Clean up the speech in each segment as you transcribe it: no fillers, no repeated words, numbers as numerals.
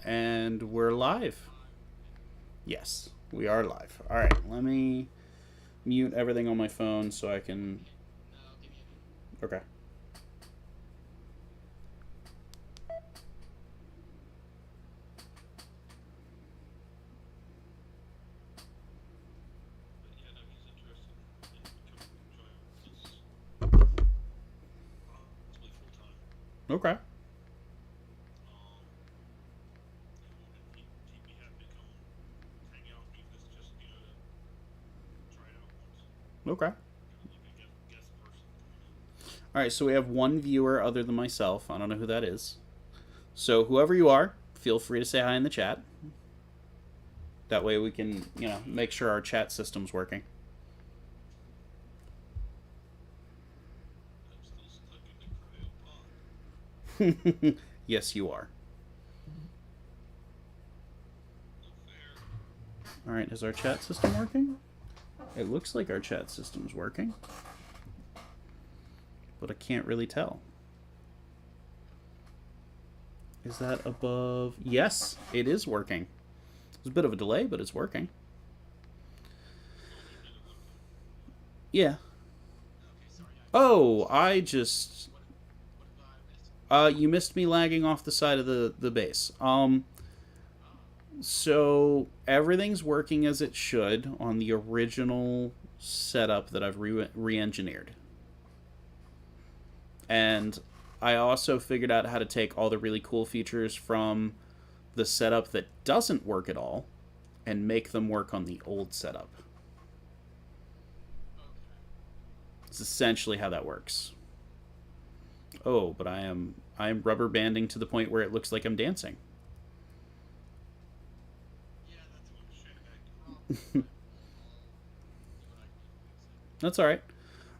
And we're live. Yes, we are live. All right, let me mute everything on my phone so I can. Okay. Okay. Okay. All right, so we have one viewer other than myself. I don't know who that is. So whoever you are, feel free to say hi in the chat. That way we can, make sure our chat system's working. Yes, you are. All right, is our chat system working? It looks like our chat system's working, but I can't really tell. Is that above? Yes, it is working. There's a bit of a delay, but it's working. Yeah. Oh, I just... you missed me lagging off the side of the base. So everything's working as it should on the original setup that I've re-engineered. And I also figured out how to take all the really cool features from the setup that doesn't work at all and make them work on the old setup. It's essentially how that works. Oh, but I am rubber banding to the point where it looks like I'm dancing. That's all right.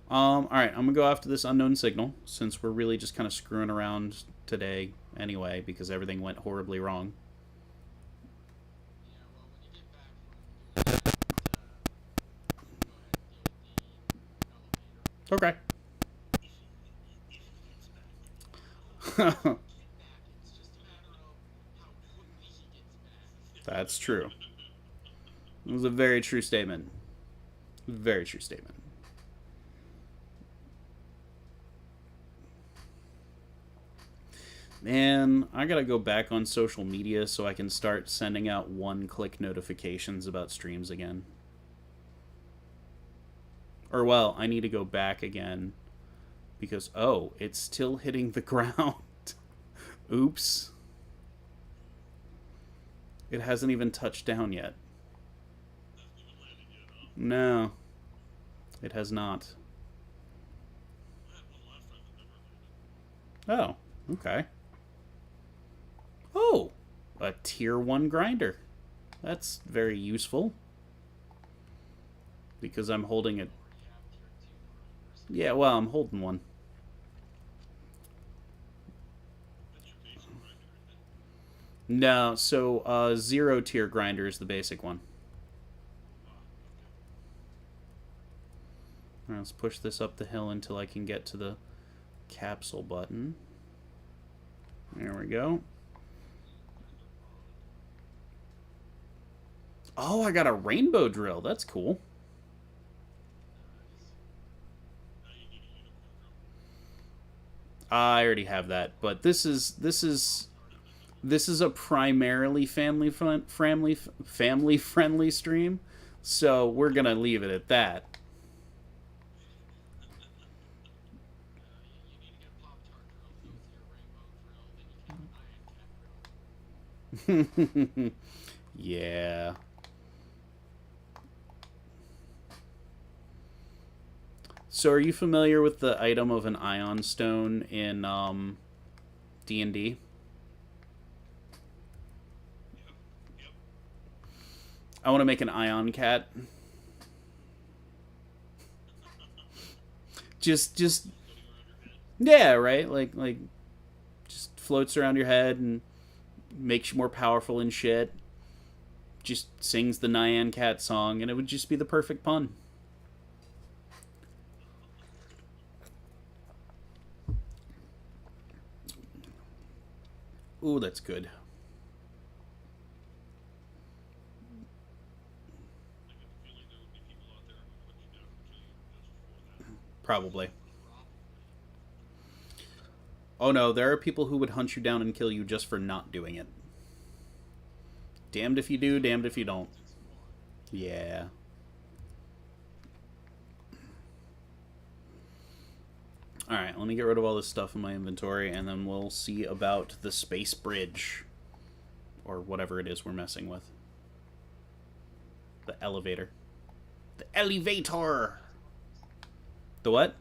All right, I'm gonna go after this unknown signal since we're really just kind of screwing around today anyway because everything went horribly wrong. Okay. That's true. It was a very true statement. Very true statement. Man, I gotta go back on social media so I can start sending out one-click notifications about streams again. Or, well, I need to go back again because, oh, it's still hitting the ground. Oops. It hasn't even touched down yet. No, it has not. Oh, okay. Oh, a tier 1 grinder. That's very useful. Because I'm holding it. Yeah, well, I'm holding one. No, so 0 tier grinder is the basic one. All right, let's push this up the hill until I can get to the capsule button. There we go. Oh, I got a rainbow drill. That's cool. I already have that, but this is a primarily family friendly stream, so we're gonna leave it at that. Yeah. So, are you familiar with the item of an ion stone in D&D? I want to make an ion cat. Just yeah, right? Like just floats around your head and makes you more powerful and shit. Just sings the Nyan Cat song, and it would just be the perfect pun. Ooh, that's good. Probably. Oh no, there are people who would hunt you down and kill you just for not doing it. Damned if you do, damned if you don't. Yeah. Alright, let me get rid of all this stuff in my inventory, and then we'll see about the space bridge. Or whatever it is we're messing with. The elevator. The elevator! The what?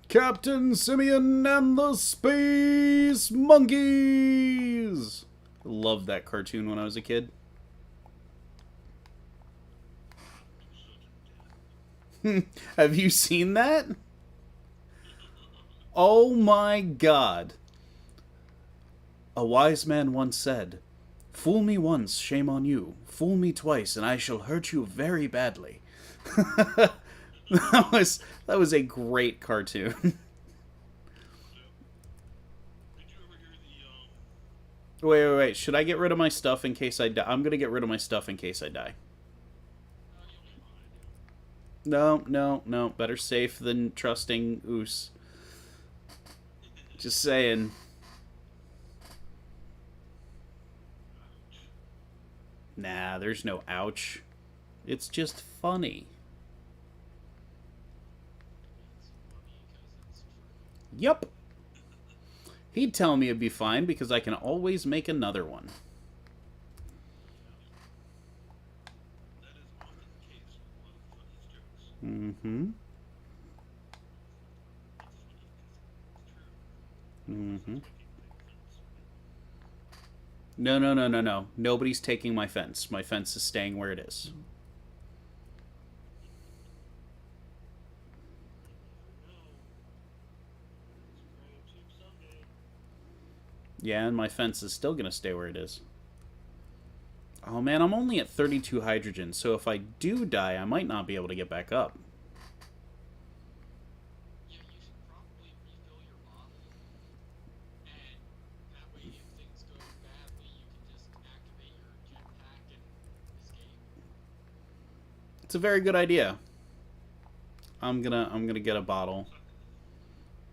Captain Simeon and the Space Monkeys! Loved that cartoon when I was a kid. Have you seen that? Oh my god. A wise man once said, "Fool me once, shame on you. Fool me twice, and I shall hurt you very badly." That was a great cartoon. Wait. Should I get rid of my stuff in case I die? I'm gonna get rid of my stuff in case I die. No. Better safe than trusting Oos. Just saying. Nah, there's no ouch. It's just funny. Yup. He'd tell me it'd be fine because I can always make another one. Mm-hmm. Mm-hmm. No. Nobody's taking my fence. My fence is staying where it is. Yeah, and my fence is still going to stay where it is. Oh man, I'm only at 32 hydrogen, so if I do die, I might not be able to get back up. Yeah, you should probably refill your bottle, and that way if things go badly, you can just activate your jetpack and escape. It's a very good idea. I'm gonna get a bottle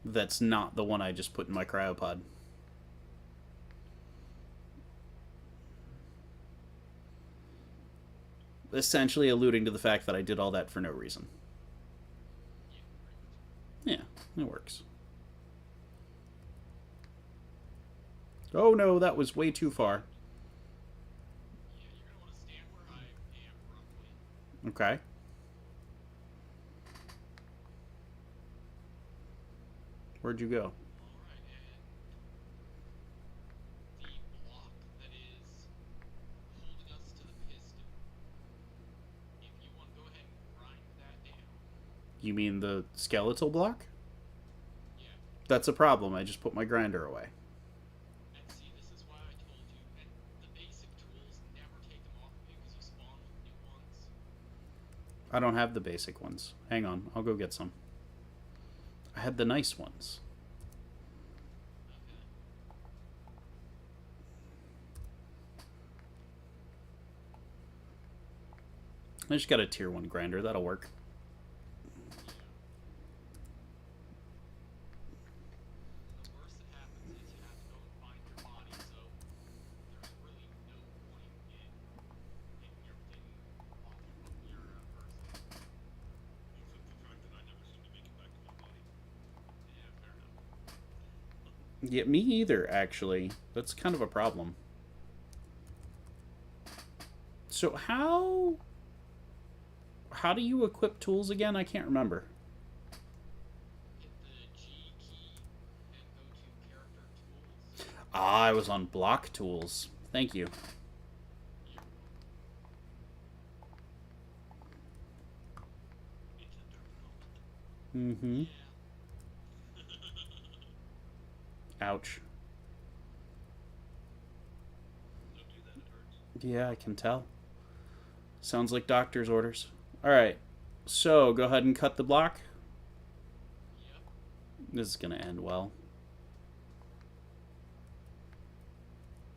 that's not the one I just put in my cryopod. Essentially alluding to the fact that I did all that for no reason. Yeah, it works. Oh no, that was way too far. Yeah, you're gonna want to stand where I am, roughly. Okay. Where'd you go? Alright, and the block that is holding us to the piston, if you want to go ahead and grind that down. You mean the skeletal block? Yeah. That's a problem. I just put my grinder away. And see, this is why I told you, and the basic tools, never take them off because you spawn with new ones. I don't have the basic ones. Hang on, I'll go get some. I had the nice ones. I just got a tier 1 grinder. That'll work. The worst that happens is you have to go and find your body, so there's really no point in taking everything off of your person. Except the fact that I never seem to make it back to my body. Yeah, fair enough. Yeah, me either, actually. That's kind of a problem. So how do you equip tools again? I can't remember. Hit the G key and go to character tools. Ah, I was on block tools. Thank you. It's difficult. Mm-hmm. Yeah. Ouch. Don't do that, it hurts. Yeah, I can tell. Sounds like doctor's orders. Alright. So, go ahead and cut the block. Yep. This is going to end well.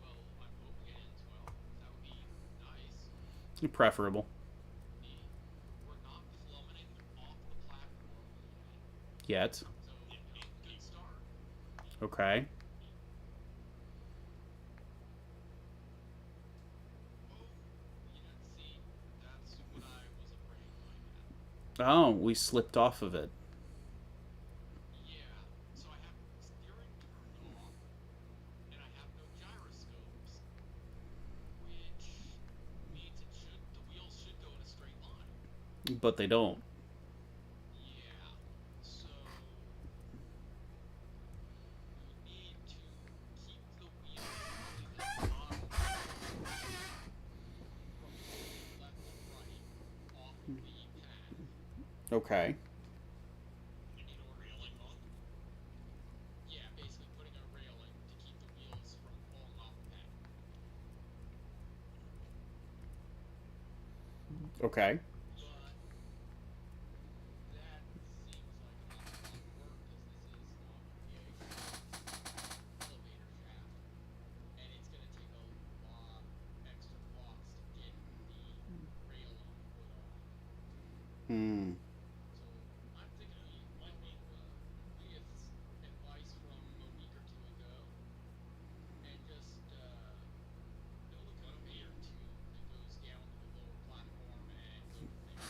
Well, I'm hoping it ends well. That would be nice. Preferable. We're not plummeting Yet. So, good start. Okay. Oh, yeah, see, that's what I was afraid might happen. Oh, we slipped off of it. Yeah, so I have steering turned off, and I have no gyroscopes, which means the wheels should go in a straight line. But they don't. Yeah, so we would need to keep the wheels, probably this bottom wheel, from moving left and right off of the path Okay. Can you in put a order to keep railing on? yeah, basically putting a railing to keep the wheels from falling off the path. Okay. But that seems like an awful lot of work because this is not going to be a flat elevator shaft, and it's going to take a lot of extra cost to get the railing put on. Hmm. So I'm thinking we follow Leah's advice from a week or two ago and just build a conveyor tube that goes down to the lower platform and go from there.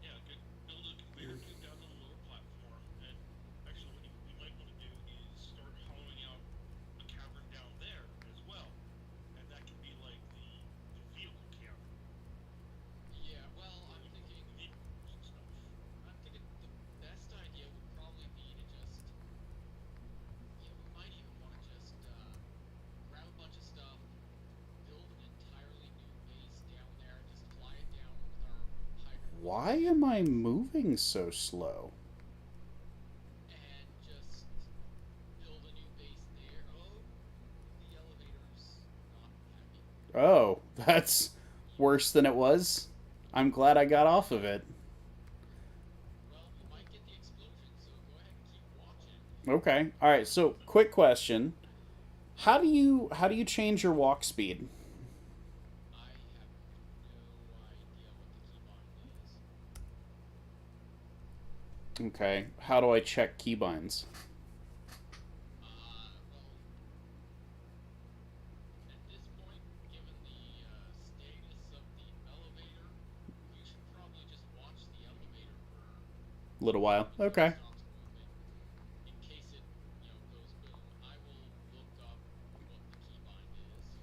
Yeah, good. Build a conveyor tube down to the lower platform, and actually, what you might want to do is start hollowing out a cavern down there as well, and that can be like the vehicle cavern Yeah, well, for I'm when you put thinking the vehicles and stuff. the best idea would probably be to just yeah, we might even want to just grab a bunch of stuff, build an entirely new base down there, and just fly it down with our hydraulic Why jet am I base, moving so slow? and just build a new base there. Oh, the elevator's not happy. Oh, that's worse than it was. I'm glad I got off of it. Well, you might get the explosion, so go ahead and keep watching. Okay. All right. So, quick question: how do you change your walk speed? I have no idea what the keybind is. Okay. How do I check keybinds? Well, at this point, given the status of the elevator, you should probably just watch the elevator for A little while. until it Okay. stops moving. In case it, goes boom, I will look up what the keybind is.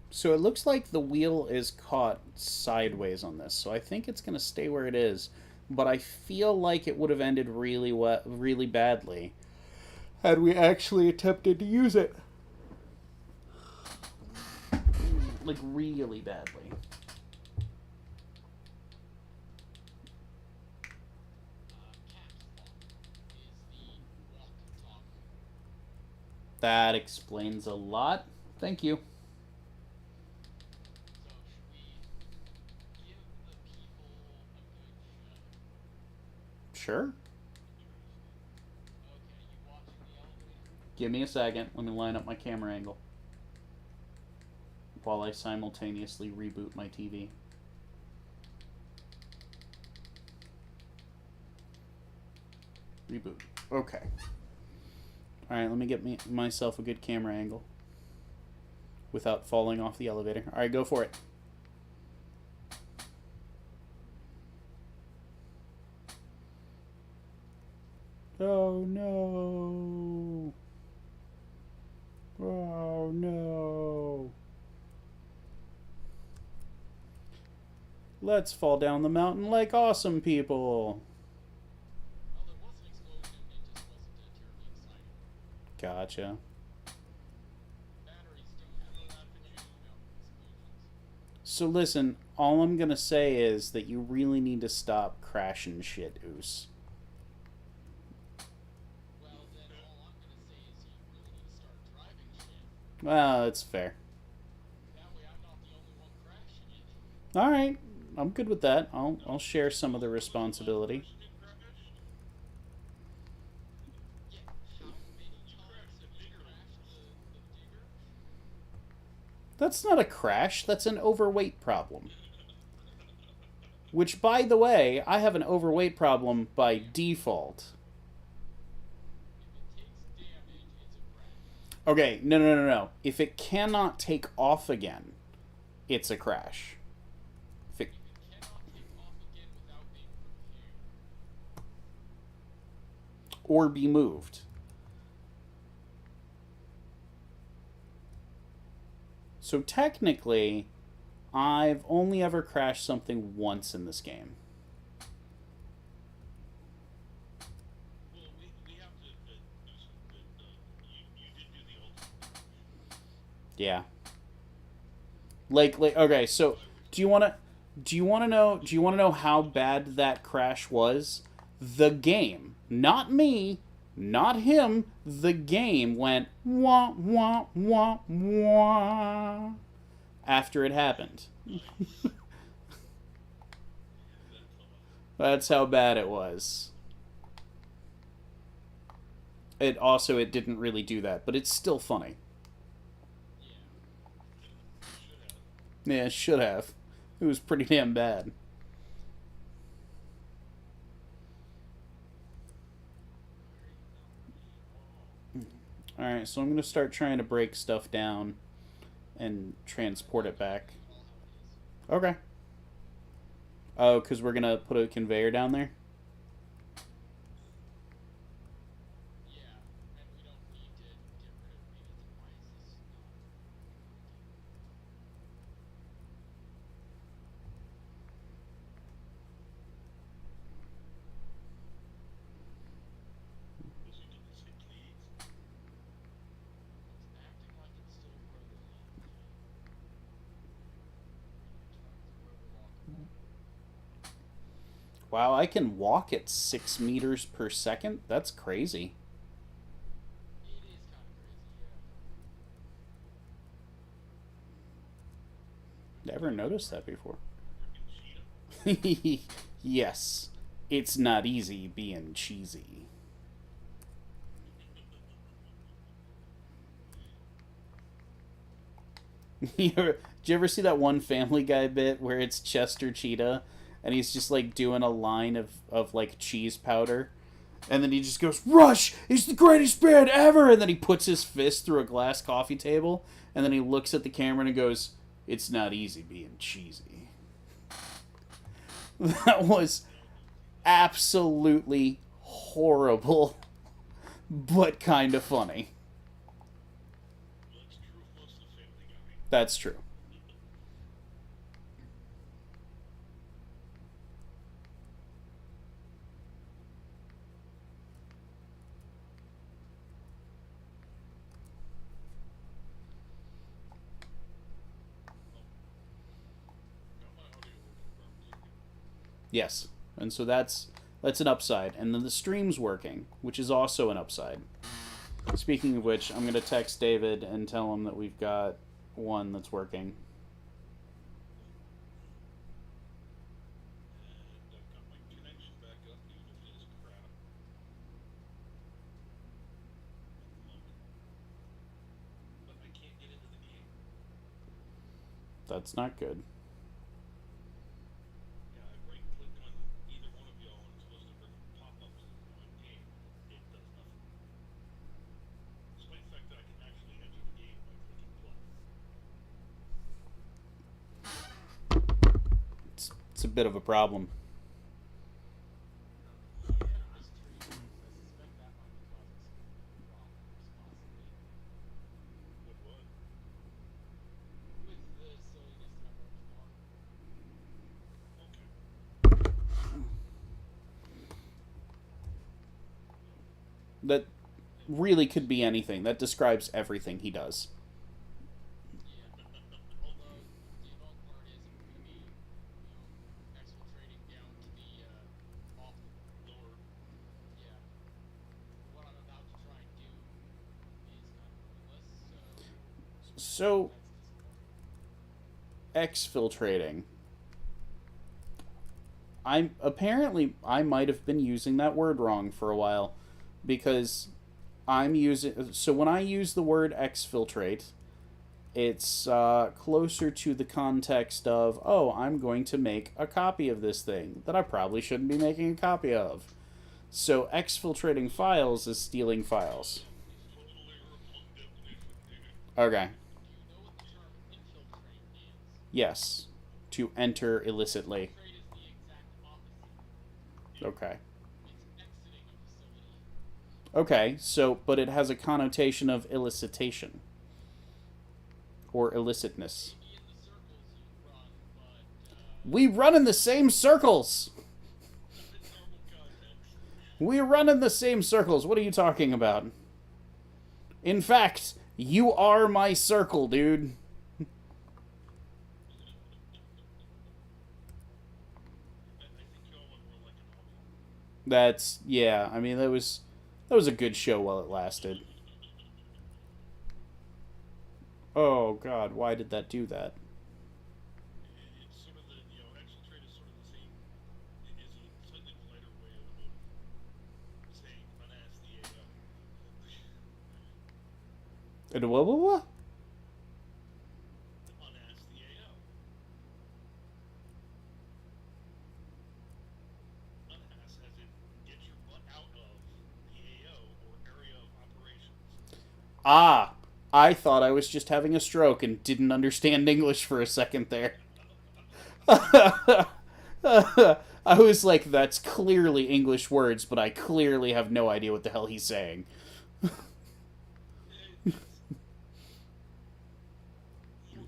So it looks like the wheel is caught sideways on this, so I think it's going to stay where it is. But I feel like it would have ended really badly had we actually attempted to use it. Like really badly. Caps lock is the walk toggle. That explains a lot. Thank you. So should we give the people a good show? Sure. Interesting. Okay, you watching the elevator? Give me a second. Let me line up my camera angle while I simultaneously reboot my TV. Reboot. Okay. Alright, let me get myself a good camera angle without falling off the elevator. Alright, go for it. Oh no. Oh no. Let's fall down the mountain like awesome people. Well, there was an explosion. It just wasn't terribly exciting. Gotcha. Batteries don't have Well, a look at large you. amount of explosions. So listen, all I'm gonna say is that you really need to stop crashing shit, Oos. Well, then all I'm gonna say is you really need to start driving shit. Well, that's fair. That way I'm not the only one crashing it. Alright, I'm good with that. I'll share some of the You were the last responsibility. person who crashed. Yeah, how many You times crashed the have you bigger crashed ones. the digger? That's not a crash, that's an overweight problem. Which, by the way, I have an overweight problem by default. If it takes damage, it's a crash. Okay, no. If it cannot take off again, it's a crash. If it, If it cannot take off again without being repaired. or be moved. So technically, I've only ever crashed something once in this game. Well, we have to admit, Newsom, that you did do the ultimate. Yeah. Like okay, so do you want to know how bad that crash was? The game, not me, not him, the game went wah wah wah wah after it happened. That's how bad it was. It didn't really do that, but it's still funny. Yeah. Yeah, it should have. It was pretty damn bad. Alright, so I'm going to start trying to break stuff down and transport it back. All how it is. Okay. Oh, because we're going to put a conveyor down there? Yeah, and we don't need to get rid of maybe why is this not Was you didn't say please? it's acting like it's still rotor locked. Return to rotor lock. Wow, I can walk at 6 meters per second? That's crazy. It is kind of crazy, yeah. Never noticed that before. Freaking cheetah. Yes. It's not easy being cheesy. Did you ever see that one Family Guy bit where it's Chester Cheetah and he's just like doing a line of like cheese powder and then he just goes, "Rush! He's the greatest band ever!" And then he puts his fist through a glass coffee table and then he looks at the camera and goes, "It's not easy being cheesy." That was absolutely horrible, but kind of funny. Well, that's true of most of the Family Guy. That's true. Got my audio working properly. Yes. And so that's an upside. And then the stream's working, which is also an upside. Speaking of which, I'm going to text David and tell him that we've got one that's working. And I've got my connection back up, even if it is crap. At the moment. But I can't get into the game. That's not good. Yeah, I right click on either one of y'all and it's supposed to bring pop-ups on game. It does nothing. Despite the fact that I can actually enter the game by clicking play. It's a bit of a problem. This tree, I suspect that might be causing some problems, possibly. What would? With the silliness that I'm working on. Okay. That really could be anything. That describes everything he does. Yeah. Although the annoying part is I'm going to be, exfiltrating down to the off. Lower. Yeah. What I'm about to try and do is kind of pointless, So, that's disappointing. exfiltrating. I might have been using that word wrong for a while because I'm using, so when I use the word exfiltrate, It's closer to the context of, oh, I'm going to make a copy of this thing that I probably shouldn't be making a copy of. So exfiltrating files is stealing files. Totally wrong definition, dude. Okay. Do you know what the term infiltrate means? Yes. To enter illicitly. Infiltrate is the exact opposite. Okay. It's exiting a facility. Okay, so, but it has a connotation of illicitation. Or illicitness. Maybe in the circles you run, but We run in the same circles! In normal context. We run in the same circles. What are you talking about? In fact, you are my circle, dude. I think you all went more like an hobby. That's, yeah, I mean, that was a good show while it lasted. Oh god, why did that do that? It's sort of the, exfiltrate is sort of the same, it is a slightly politer way of saying unass the AO. And what? Unass the AO. Unass as in get your butt out of the AO or area of operations. Ah, I thought I was just having a stroke and didn't understand English for a second there. I was like, that's clearly English words, but I clearly have no idea what the hell he's saying. More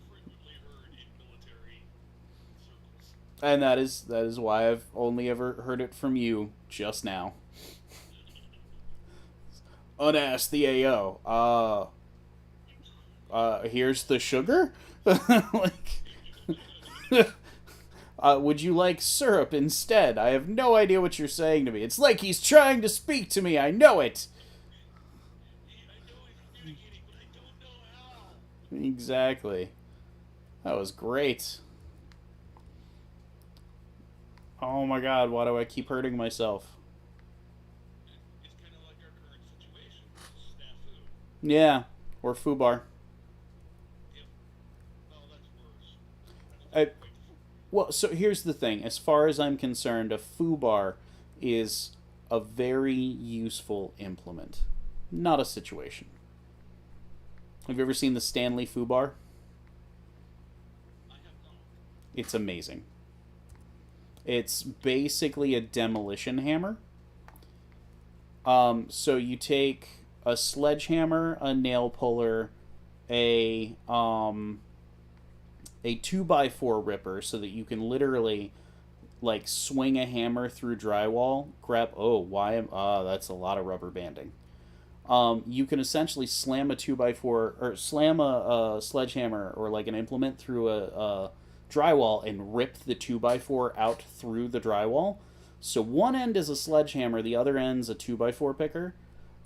frequently heard in military circles. And that is why I've only ever heard it from you just now. Unask the AO. Here's the sugar? Like, would you like syrup instead? I have no idea what you're saying to me. It's like he's trying to speak to me. I know it. I know he's communicating, but I don't know how. Exactly. That was great. Oh my god, why do I keep hurting myself? It's kind of like our current situation, snafu. Yeah, or foobar. Yep. No, that's worse. I, well, so here's the thing. As far as I'm concerned, a foobar is a very useful implement, not a situation. Have you ever seen the Stanley foobar? I have not. It's amazing. It's basically a demolition hammer. So you take a sledgehammer, a nail puller, a 2x4 ripper, so that you can literally like swing a hammer through drywall. That's a lot of rubber banding. You can essentially slam a 2x4 or slam a sledgehammer or like an implement through a drywall and rip the 2x4 out through the drywall. So one end is a sledgehammer, the other end's a 2x4 picker,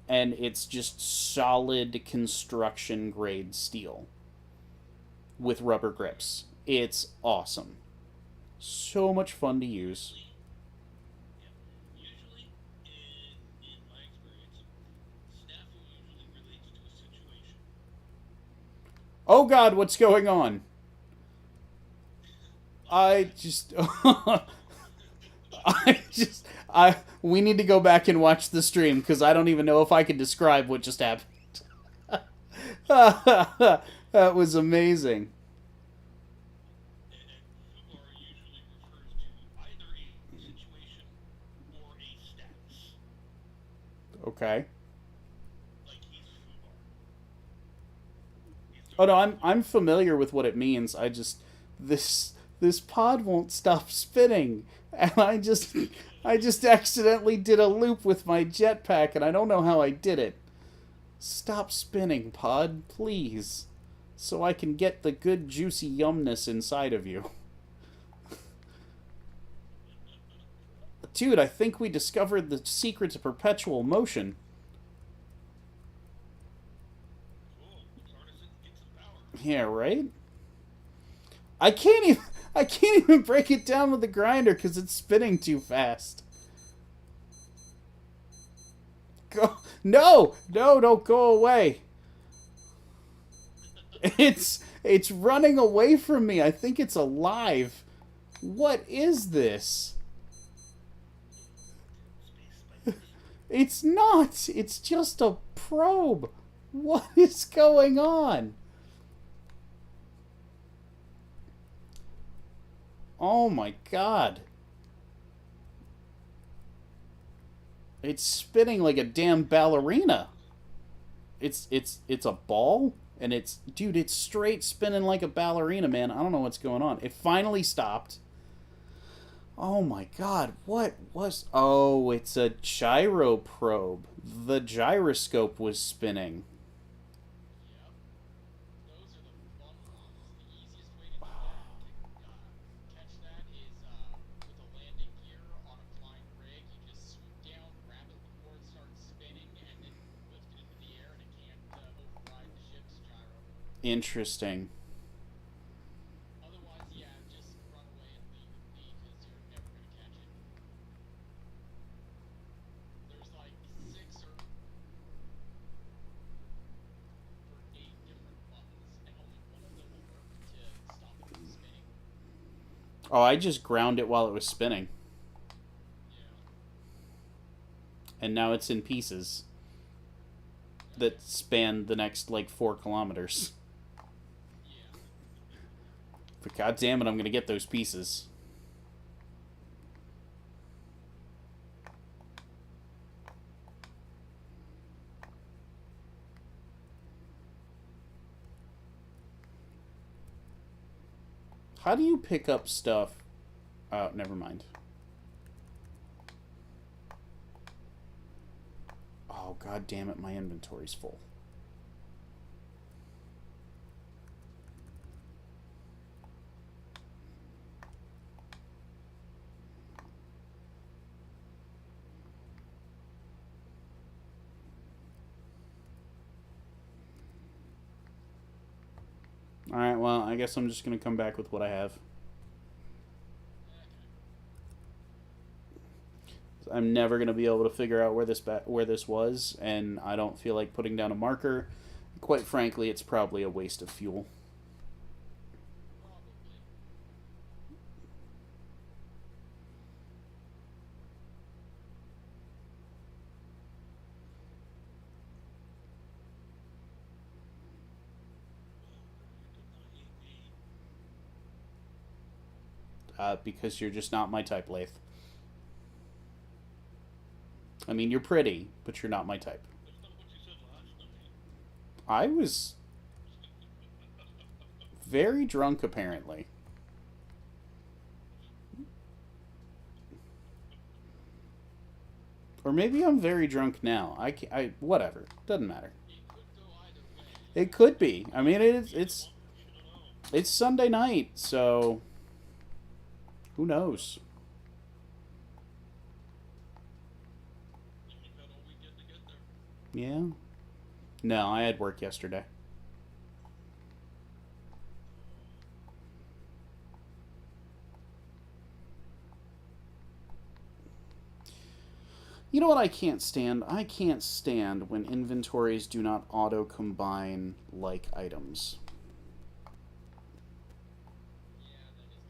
and it's just solid construction grade steel with rubber grips. It's awesome. So much fun to use. Usually, in my experience, snafu usually relates to a situation. Oh god, what's going on? We need to go back and watch the stream because I don't even know if I can describe what just happened. That was amazing. And fubar usually refers to either a situation or a status. Okay. Like he's fubar. Oh no, I'm familiar with what it means. I just this pod won't stop spinning, and I just accidentally did a loop with my jetpack, and I don't know how I did it. Stop spinning, pod, please, so I can get the good juicy yumness inside of you. Dude, I think we discovered the secret to perpetual motion. Cool. Let's harness it and get some power. Yeah, right? I can't even break it down with the grinder because it's spinning too fast. Go! No! No! Don't go away! It's running away from me. I think it's alive. What is this? Space spiders. It's not. It's just a probe. What is going on? Oh my god. It's spinning like a damn ballerina. It's a ball and it's straight spinning like a ballerina, man. I don't know what's going on. It finally stopped. Oh my god, what was... Oh, it's a gyro probe. The gyroscope was spinning. Yep. Those are the fun ones. The easiest way to do that, catch that, is with a landing gear on a flying rig. You just swoop down, grab it before it starts spinning, and then lift it into the air, and it can't override the ship's gyro. Interesting. Otherwise, yeah, just run away and leave it be, because you're never going to catch it. There's like 6 or 8 different buttons, and only one of them will work to stop it from spinning. Oh, I just ground it while it was spinning. Yeah. And now it's in pieces that span the next, like, 4 kilometers. Yeah. But god damn it, I'm gonna get those pieces. How do you pick up stuff? Oh, never mind. Oh, god damn it, my inventory's full. Alright, well, I guess I'm just gonna come back with what I have. I'm never gonna be able to figure out where this was, and I don't feel like putting down a marker. Quite frankly, it's probably a waste of fuel. Probably. Because you're just not my type, Lathe. I mean, you're pretty, but you're not my type. That's not what you said last night. I was very drunk, apparently. Or maybe I'm very drunk now. Whatever. Doesn't matter. It could go either way. It could be. I mean, it's You should know. it's Sunday night, so who knows? And you've had all weekend to get there. Yeah. No, I had work yesterday. You know what I can't stand? I can't stand when inventories do not auto-combine like items. Yeah, that is kind of frustrating.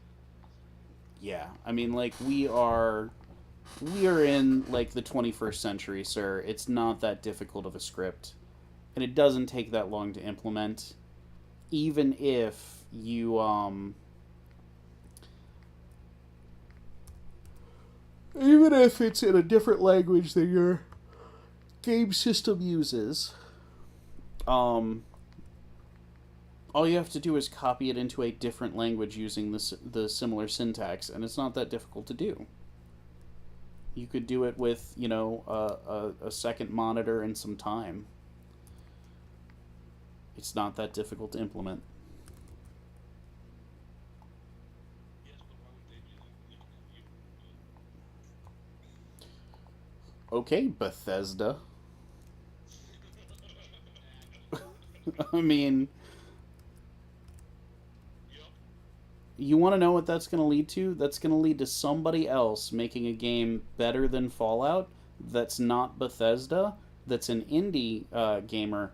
Yeah, I mean, like, we are in, like, the 21st century, sir. It's not that difficult of a script. And it doesn't take that long to implement. Even if you, even if it's in a different language than your game system uses. All you have to do is copy it into a different language using the similar syntax, and it's not that difficult to do. You could do it with, you know, a second monitor and some time. It's not that difficult to implement. Yes, but why would they do that? Okay, Bethesda. I mean, Yep. you want to know what that's going to lead to? That's going to lead to somebody else making a game better than Fallout that's not Bethesda, that's an indie gamer,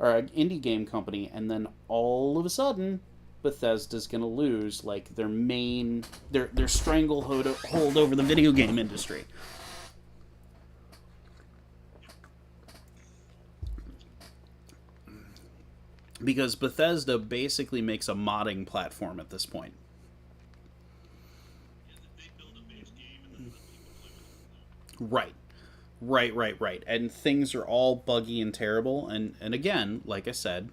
or an indie game company, and then all of a sudden, Bethesda's gonna lose like their stranglehold hold over the video game industry. Because Bethesda basically makes a modding platform at this point. Yeah, they build a base game and then let people play with it from there. Right. Right. And things are all buggy and terrible. And again, like I said,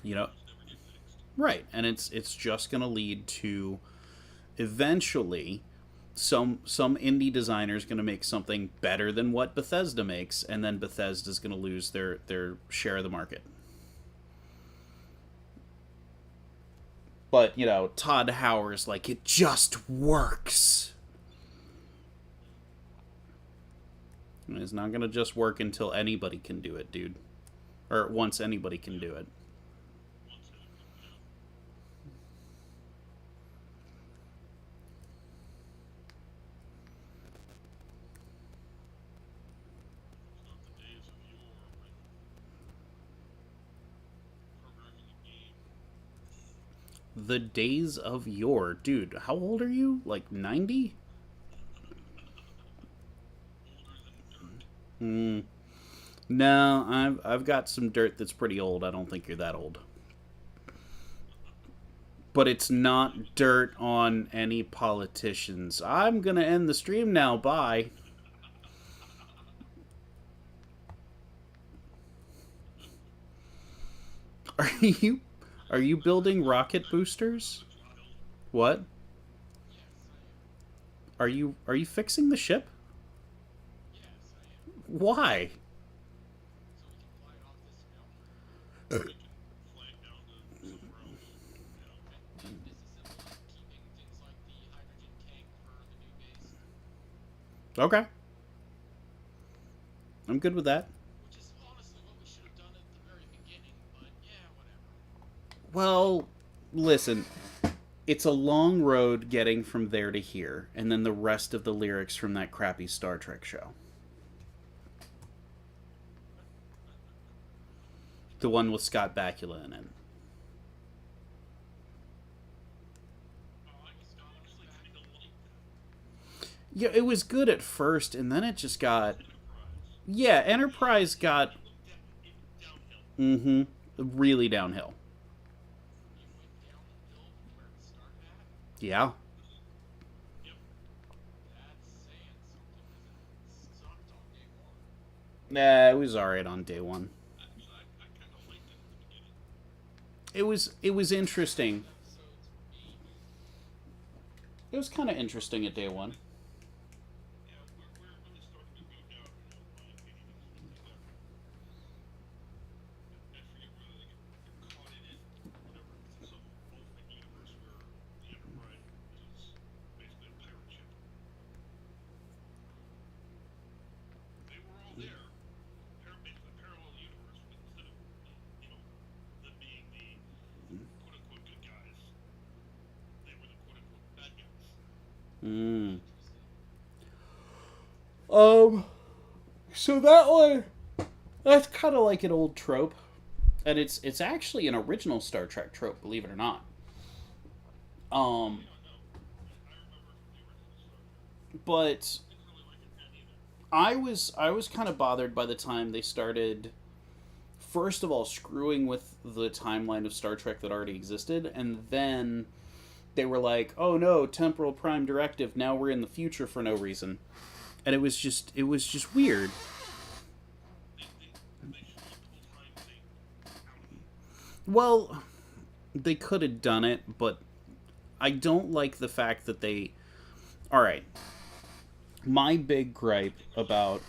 you know, Bugs never get fixed. right. And it's just going to lead to eventually some indie designer is going to make something better than what Bethesda makes, and then Bethesda's going to lose their share of the market. But, Todd Howard's like, it just works. And it's not going to just work until anybody can do it, dude. Or once anybody can do it. Once in a yeah. It's not the days of yore when programming a game The days of yore. Dude, how old are you? Like 90? older than dirt. Hmm. No, I've got some dirt that's pretty old. I don't think you're that old. But it's not dirt on any politicians. I'm gonna end the stream now. Bye. Are you are you building rocket boosters? What you build. What? Yes, I am. Are you fixing the ship? Yes, I am. Why? So we can fly it off this mill. You can fly it down to somewhere else. Yeah. And this is simple as keeping things like the hydrogen tank for the new base, Okay. I'm good with that. which is honestly what we should have done at the very beginning, but yeah, whatever. Well, listen. It's a long road getting from there to here, and then the rest of the lyrics from that crappy Star Trek show. The one with Scott Bakula in it. I honestly kind of like that. Yeah, it was good at first, and then it just got. Enterprise. Yeah, Enterprise got. It downhill. Mm hmm. Really downhill. You went downhill from where it started at? Yeah. Yep. That's saying something because it sucked on day one. Nah, it was alright on day one. Actually, I kind of liked it at the beginning. It was interesting. Episodes, maybe. It was kind of interesting at day one. Yeah, where it really started to go downhill, in my opinion, is when they got. I forget whether they get caught in it or whatever. It's some alternate universe where the Enterprise is basically a pirate ship. They were all there, basically a parallel universe, but instead of them being the quote unquote good guys, they were the quote unquote bad guys. Mm. Interesting. So that one, that's kind of like an old trope, and it's actually an original Star Trek trope, believe it or not. Um, Yeah, no, I remember from the original Star Trek. but Didn't really like it then either. I was kind of bothered by the time they started. First of all, screwing with the timeline of Star Trek that already existed, and then they were like, "Oh no, temporal prime directive. Now we're in the future for no reason," and it was just weird. They should keep the whole time thing out of it. Well, they could have done it, but I don't like the fact that they. All right, my big gripe about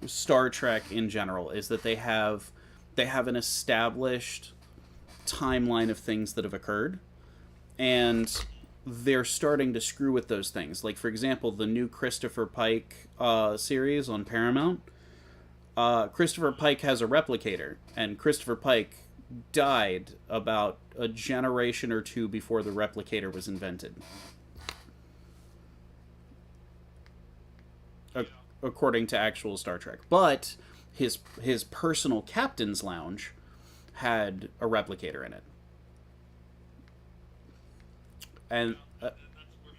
Star Trek in general is that they have an established timeline of things that have occurred, and they're starting to screw with those things. Like, for example, the new Christopher Pike series on Paramount. Christopher Pike has a replicator, and Christopher Pike died about a generation or two before the replicator was invented. Yeah. According to actual Star Trek. But his personal captain's lounge had a replicator in it, and That's where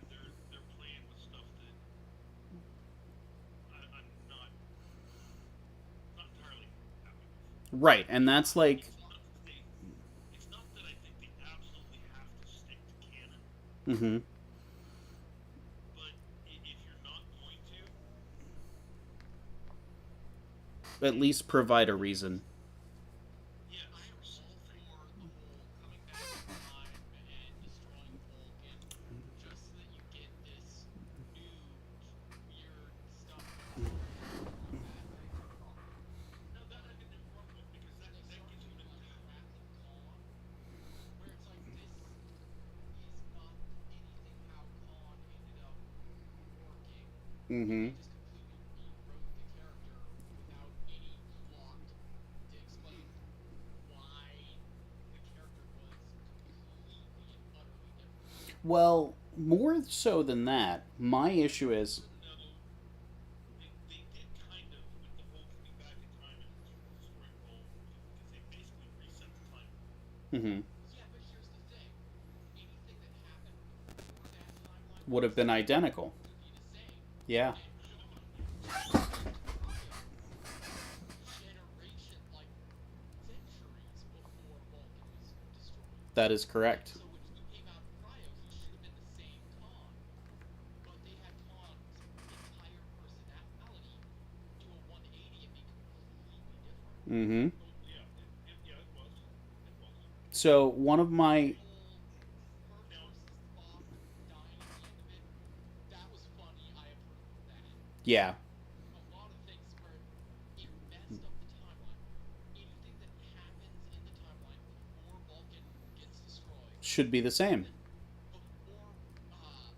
they're playing with stuff that I'm not entirely happy with. right, and that's like, It's not that I think they absolutely have to stick to canon, mm-hmm, but if you're not going to, at least provide a reason. yeah, I am for all something. for the whole coming back in time and destroying Vulcan, just so that you get this new weird stuff going on. I'm not bad. No, that I didn't have a problem with because When they that start gives you doing an like Wrath of Khan, where it's like this is not anything how Khan ended up working. Mm-hmm. They just completely rewrote the character without any plot to explain why the character was completely and utterly different. Well, more so than that, my issue is, no. They did kind of with the whole coming back in time and destroying Bulk because they basically reset the timeline. mm-hmm, Yeah, but here's the thing. Anything that happened before that timeline would have been reset identical. would be the same. Yeah, And you could even say Cryo generation, like centuries before Vulcan was destroyed. that is correct. So when he came out of Cryo, he should have been the same Khan, but they had Khan's entire personality do a 180 and be completely different. Mm-hmm. Oh yeah, yeah, it was. It was. So one of my, The whole Kirk Now, versus Spock dying at the end of it, that was funny. I approve of that. yeah, A lot of things where it messed up the timeline. Anything that happens in the timeline before Vulcan gets destroyed, should be the same. before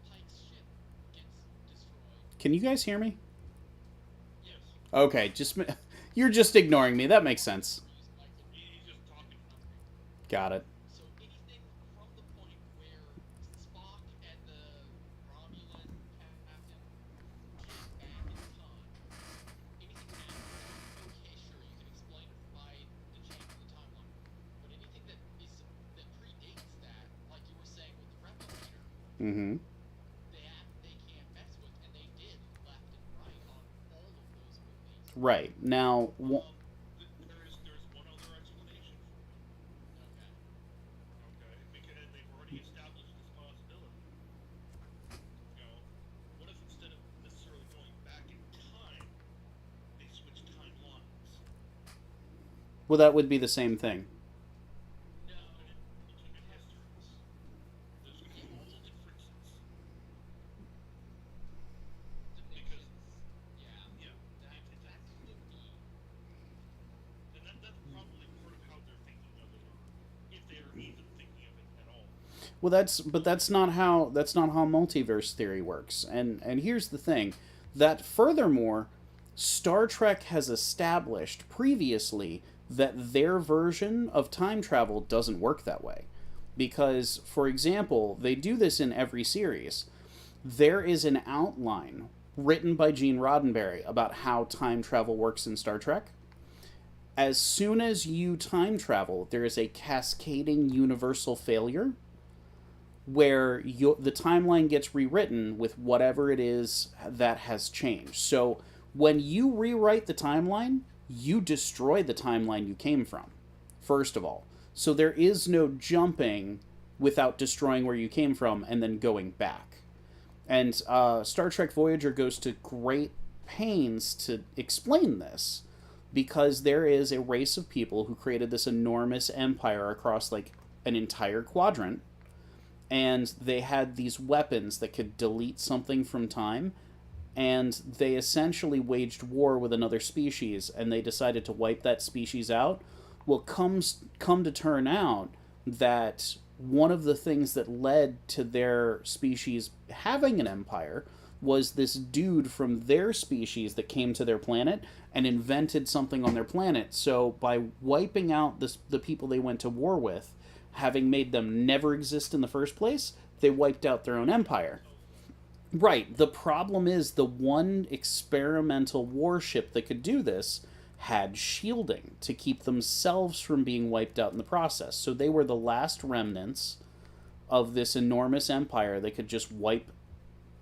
Pike's ship gets destroyed. Can you guys hear me? yes, Okay, you're just ignoring me. That makes sense. Use Mike's he's just talking. Got it. So anything from the point where Spock and the Romulan captain came back in time, anything after that, okay, sure, you can explain it by the change in the timeline. But anything that predates that, like you were saying with the replicator, Mm-hmm. they can't mess with, and they did left and right on all of those movies. Right now, There's one other explanation for it. Okay. Okay, because they've already established this possibility. You know, what if instead of necessarily going back in time, they switch timelines? well, that would be the same thing. No, Alternate histories. There's going to be all differences. dimensions. Yeah. Yeah, That could be. and that's probably part of how they're thinking of it, or if they're even thinking of it at all. Well, that's not how multiverse theory works. And here's the thing, that furthermore, Star Trek has established previously that their version of time travel doesn't work that way. Because, for example, they do this in every series. There is an outline written by Gene Roddenberry about how time travel works in Star Trek. As soon as you time travel, there is a cascading universal failure where the timeline gets rewritten with whatever it is that has changed. So when you rewrite the timeline, you destroy the timeline you came from, first of all. So there is no jumping without destroying where you came from and then going back. And Star Trek Voyager goes to great pains to explain this, because there is a race of people who created this enormous empire across like an entire quadrant, and they had these weapons that could delete something from time, and they essentially waged war with another species, and they decided to wipe that species out. Well, come to turn out that one of the things that led to their species having an empire was this dude from their species that came to their planet and invented something on their planet. So by wiping out the people they went to war with, having made them never exist in the first place, they wiped out their own empire. Right. The problem is the one experimental warship that could do this had shielding to keep themselves from being wiped out in the process. So they were the last remnants of this enormous empire that could just wipe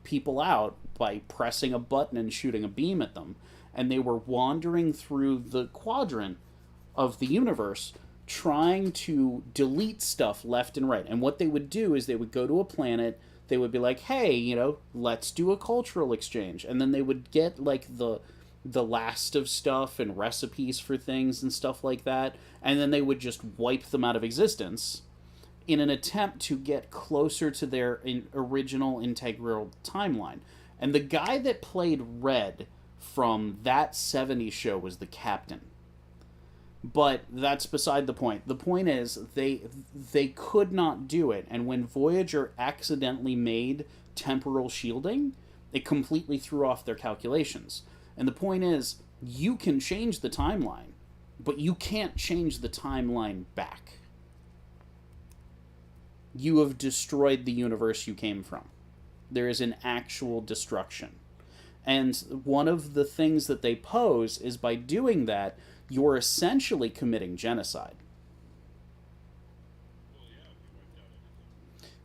people out by pressing a button and shooting a beam at them. And they were wandering through the quadrant of the universe trying to delete stuff left and right. And what they would do is they would go to a planet, they would be like, hey, let's do a cultural exchange. And then they would get like the last of stuff and recipes for things and stuff like that. And then they would just wipe them out of existence in an attempt to get closer to their original integral timeline. And the guy that played Red from that 70s show was the captain. But that's beside the point. The point is they could not do it, and when Voyager accidentally made temporal shielding, it completely threw off their calculations. And the point is, you can change the timeline, but you can't change the timeline back. You have destroyed the universe you came from. There is an actual destruction. And one of the things that they pose is by doing that, you're essentially committing genocide.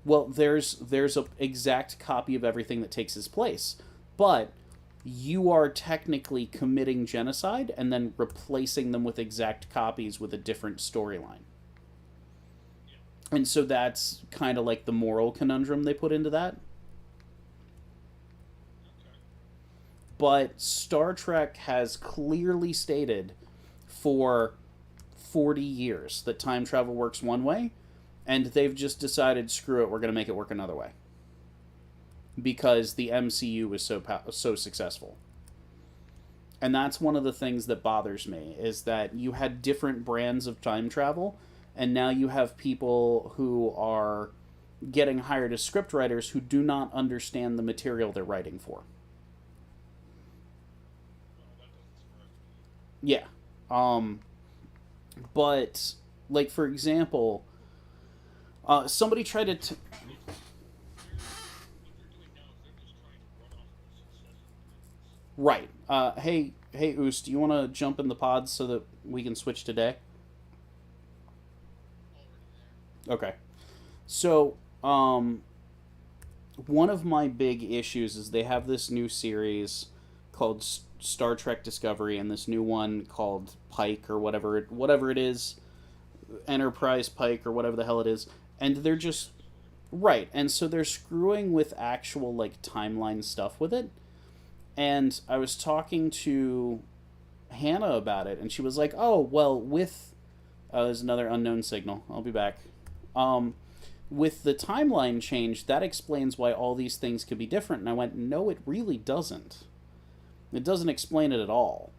Well, there's an exact copy of everything that takes its place, but you are technically committing genocide and then replacing them with exact copies with a different storyline. And so that's kind of like the moral conundrum they put into that. But Star Trek has clearly stated for 40 years that time travel works one way, and they've just decided, screw it, we're going to make it work another way. Because the MCU was so successful. And that's one of the things that bothers me, is that you had different brands of time travel, and now you have people who are getting hired as scriptwriters who do not understand the material they're writing for. Yeah. But, like, for example, somebody tried to... Right. Hey, Oos, do you want to jump in the pods so that we can switch today? Okay. So, one of my big issues is they have this new series called Star Trek Discovery and this new one called Pike or whatever it is, Enterprise Pike or whatever the hell it is, and they're just right, and so they're screwing with actual like timeline stuff with it. And I was talking to Hannah about it, and she was like, "Oh, well, with there's another unknown signal. I'll be back. With the timeline change, that explains why all these things could be different." And I went, "No, it really doesn't. It doesn't explain it at all.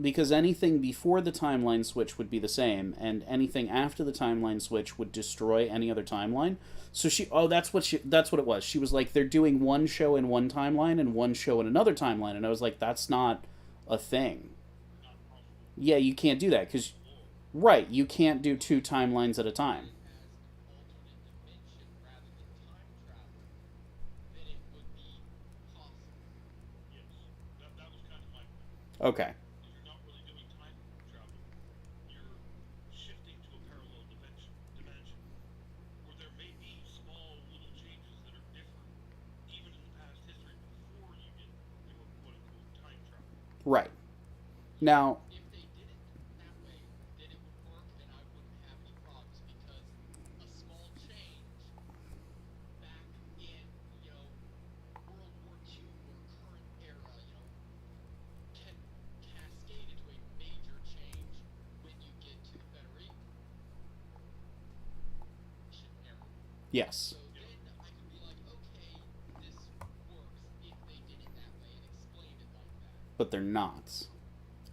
Because anything before the timeline switch would be the same, and anything after the timeline switch would destroy any other timeline." So that's what it was. She was like, they're doing one show in one timeline and one show in another timeline, and I was like, that's not a thing. Yeah, you can't do that because, right, you can't do two timelines at a time. Okay. You're not really doing time travel. You're shifting to a parallel dimension where there may be small little changes that are different even in the past history before you get your quote-unquote time travel. Right. Now... If they did it that way, then it would work and I wouldn't have any problems because a small change back in, World War II or current era, can cascade into a major change when you get to the Federation era. Yes. So then I could be like, okay, this works if they did it that way and explained it like that. But they're not.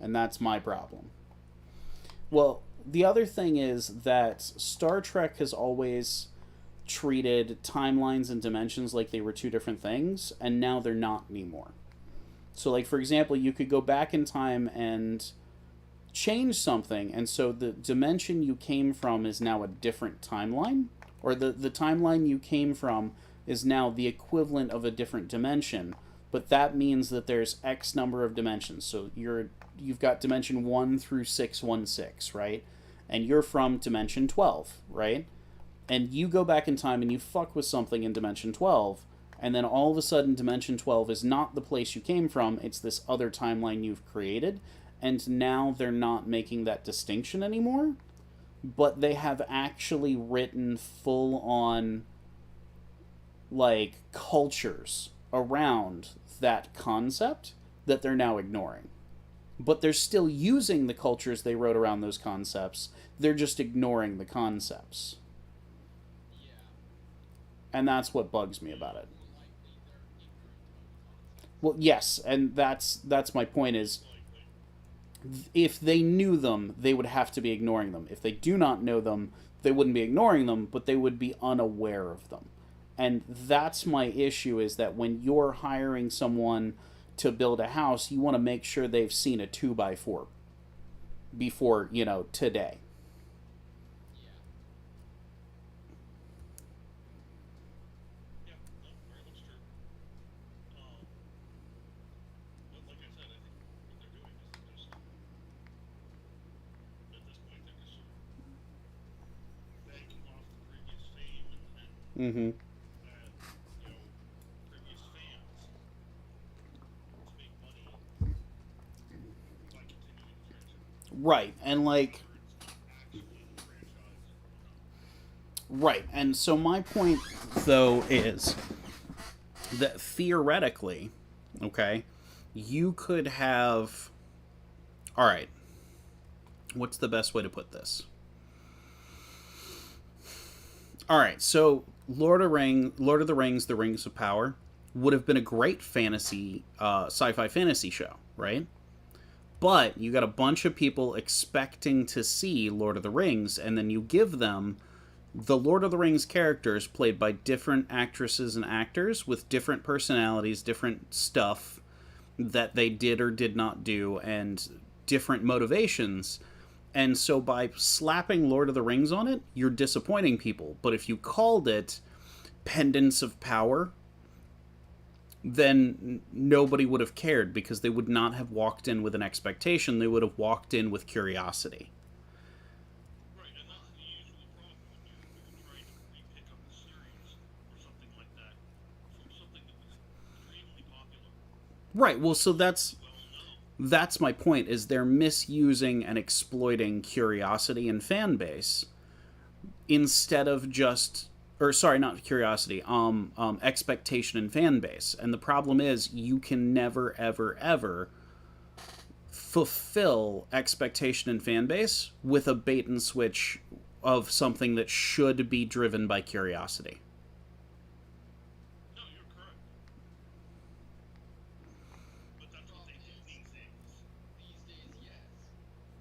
And that's my problem. Well, the other thing is that Star Trek has always treated timelines and dimensions like they were two different things, and now they're not anymore. So, like, for example, you could go back in time and change something, and so the dimension you came from is now a different timeline, or the timeline you came from is now the equivalent of a different dimension, but that means that there's X number of dimensions. So you've got dimension 1 through 616, right? And you're from dimension 12, right? And you go back in time and you fuck with something in dimension 12, and then all of a sudden dimension 12 is not the place you came from, it's this other timeline you've created, and now they're not making that distinction anymore, but they have actually written full on like cultures around that concept that they're now ignoring. But they're still using the cultures they wrote around those concepts. They're just ignoring the concepts. Yeah. And that's what bugs me about it. More likely they're ignorant of concepts. Well, yes, and that's my point is Likely. if they knew them, they would have to be ignoring them. If they do not know them, they wouldn't be ignoring them, but they would be unaware of them. And that's my issue is that when you're hiring someone to build a house, you want to make sure they've seen a 2x4 before, today. Yeah. Yeah, no, very much true. But like I said, I think what they're doing is they're just, at this point, they're just sort of banking off the previous fame Mm-hmm. and previous fans to make money by continuing the franchise. Right, and like, Whether it's not actually the franchise or not. right, and so my point, though, is that theoretically, okay, you could have. All right, what's the best way to put this? All right, so Lord of the Rings, The Rings of Power would have been a great fantasy, sci-fi fantasy show, right? But you got a bunch of people expecting to see Lord of the Rings, and then you give them the Lord of the Rings characters played by different actresses and actors with different personalities, different stuff that they did or did not do, and different motivations. And so by slapping Lord of the Rings on it, you're disappointing people. But if you called it Pendants of Power, then nobody would have cared because they would not have walked in with an expectation. They would have walked in with curiosity. Right, and that's the usual problem when you're trying to re-pick up a series or something like that from something that was extremely popular, Right. Well, so that's well known. that's my point is they're misusing and exploiting curiosity and fan base instead of just or sorry, not curiosity, expectation and fan base. And the problem is you can never, ever, ever fulfill expectation and fan base with a bait and switch of something that should be driven by curiosity. No, you're correct. But that's what they do these days. These days, yes.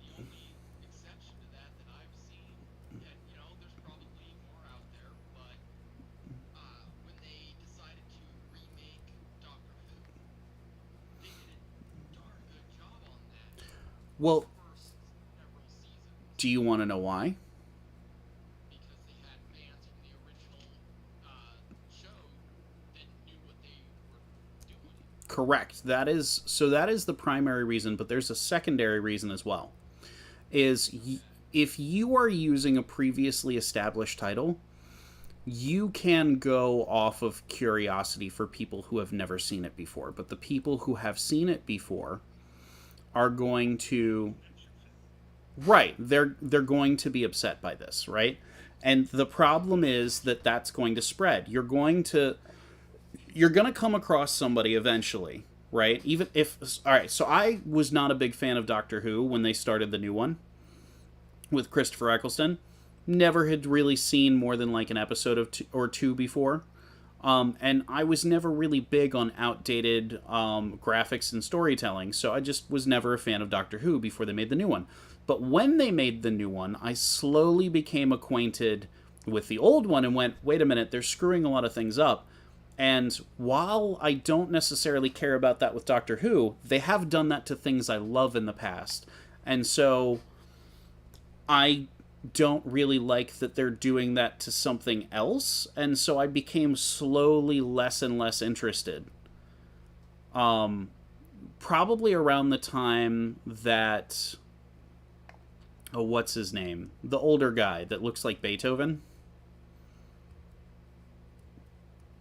The only exception to that I've seen, and there's probably more out there, but when they decided to remake Doctor Who, they did a darn good job on that. Well, First several seasons, do you want to know why? because they had fans from the original show that knew what they were doing. Correct. That is the primary reason, but there's a secondary reason as well. If you are using a previously established title, you can go off of curiosity for people who have never seen it before, but the people who have seen it before are going to right, they're going to be upset by this, right? And the problem is that that's going to spread. You're going to come across somebody eventually, right? Even if all right, so I was not a big fan of Doctor Who when they started the new one with Christopher Eccleston. Never had really seen more than like an episode of two before. And I was never really big on outdated graphics and storytelling, so I just was never a fan of Doctor Who before they made the new one. But when they made the new one, I slowly became acquainted with the old one and went, wait a minute, they're screwing a lot of things up. And while I don't necessarily care about that with Doctor Who, they have done that to things I love in the past. And so I don't really like that they're doing that to something else. And so I became slowly less and less interested. Probably around the time that, oh, what's his name? The older guy that looks like Beethoven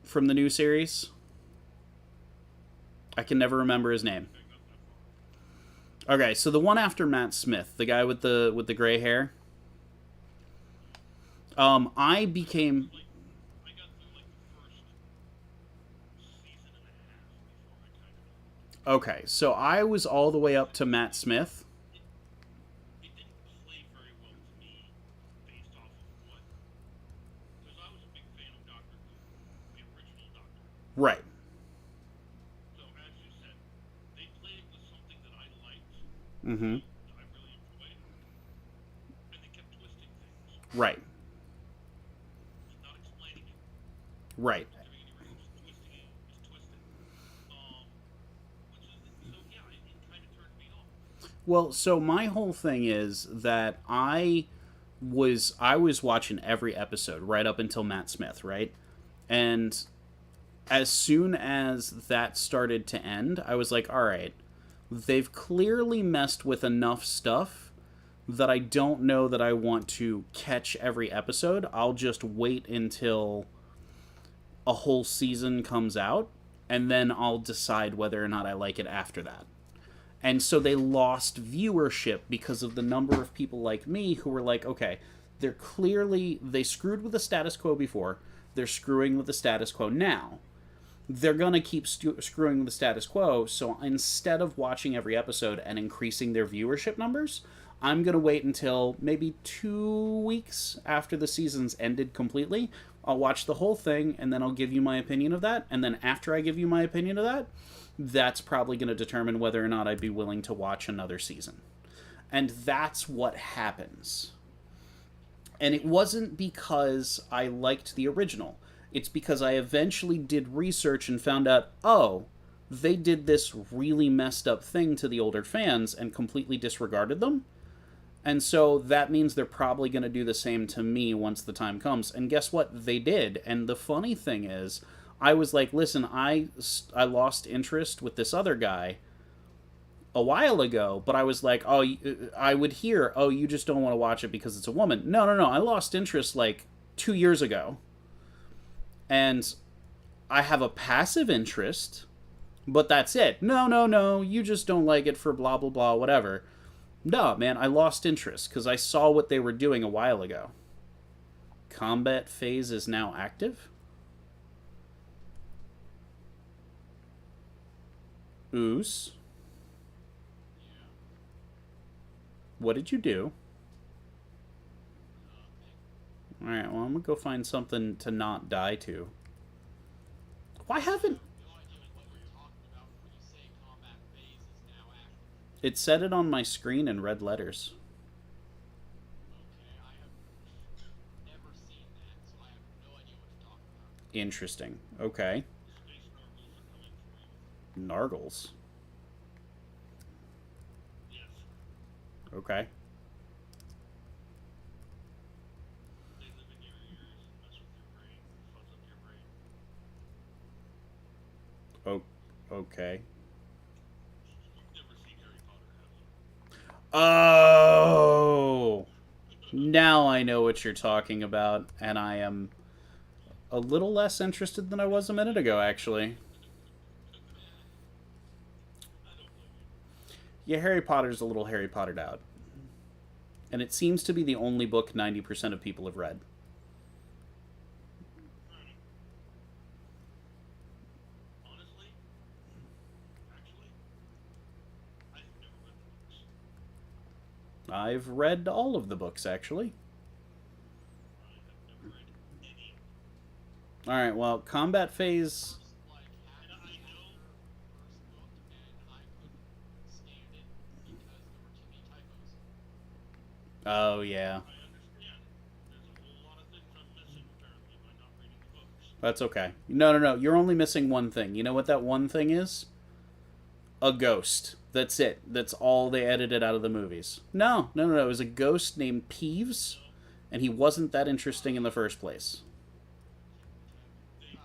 from the new series. I can never remember his name. I got that far. Okay, so the one after Matt Smith, the guy with the gray hair. I became Like, I got through like the first season and a half before I kind of. okay. So I was all the way up to Matt Smith. It didn't play very well to me based off of what. Because I was a big fan of Doctor Who, the original Doctor Who. Right. So, as you said, they played with something that I liked, Mm-hmm. that I really enjoyed, and they kept twisting things. Right. Just not explaining it, Right. not giving any reason, just twisting it, just twisting. Which is, so yeah, it kind of turned me off. Well, so my whole thing is that I was watching every episode right up until Matt Smith, right? And as soon as that started to end, I was like, all right, they've clearly messed with enough stuff that I don't know that I want to catch every episode. I'll just wait until a whole season comes out, and then I'll decide whether or not I like it after that. And so they lost viewership because of the number of people like me who were like, okay, they screwed with the status quo before, they're screwing with the status quo now. They're gonna keep screwing with the status quo. So instead of watching every episode and increasing their viewership numbers, I'm gonna wait until maybe 2 weeks after the season's ended completely. I'll watch the whole thing and then I'll give you my opinion of that. And then after I give you my opinion of that, that's probably going to determine whether or not I'd be willing to watch another season. And that's what happens. And it wasn't because I liked the original. It's because I eventually did research and found out, oh, they did this really messed up thing to the older fans and completely disregarded them. And so that means they're probably going to do the same to me once the time comes. And guess what? They did. And the funny thing is, I was like, listen, I lost interest with this other guy a while ago, but I was like, oh, I would hear, oh, you just don't want to watch it because it's a woman. No, no, no. I lost interest like 2 years ago. And I have a passive interest, but that's it. No, no, no. You just don't like it for blah, blah, blah, whatever. No, man, I lost interest because I saw what they were doing a while ago. Combat phase is now active? Oos. Yeah. What did you do? Alright, well, I'm gonna go find something to not die to. Why haven't... No idea what you're talking about when you say combat phase is now active. It said it on my screen in red letters. Okay, I have never seen that, so I have no idea what you're talking about. Interesting. Okay. Space Nargles are coming for you. Nargles. Yes. Okay. They live in your ears and mess with your brain, fuzz up your brain. Oh, okay. You've never seen Harry Potter, have you? Oh! Now I know what you're talking about, and I am a little less interested than I was a minute ago, actually. I don't blame you. Yeah, Harry Potter's a little Harry Pottered out. And it seems to be the only book 90% of people have read. Honestly, actually, I've never read the books. I've read all of the books, actually. I have never read any. Alright, well, combat phase... First, like, had And I know. first book, and I couldn't stand it because there were too many typos. Oh, yeah. I understand. There's a whole lot of things I'm missing apparently by not reading the books. That's okay. No, no, no. You're only missing one thing. You know what that one thing is? A ghost. That's it. That's all they edited out of the movies. No, no, no, no. It was a ghost named Peeves, and he wasn't that interesting in the first place. There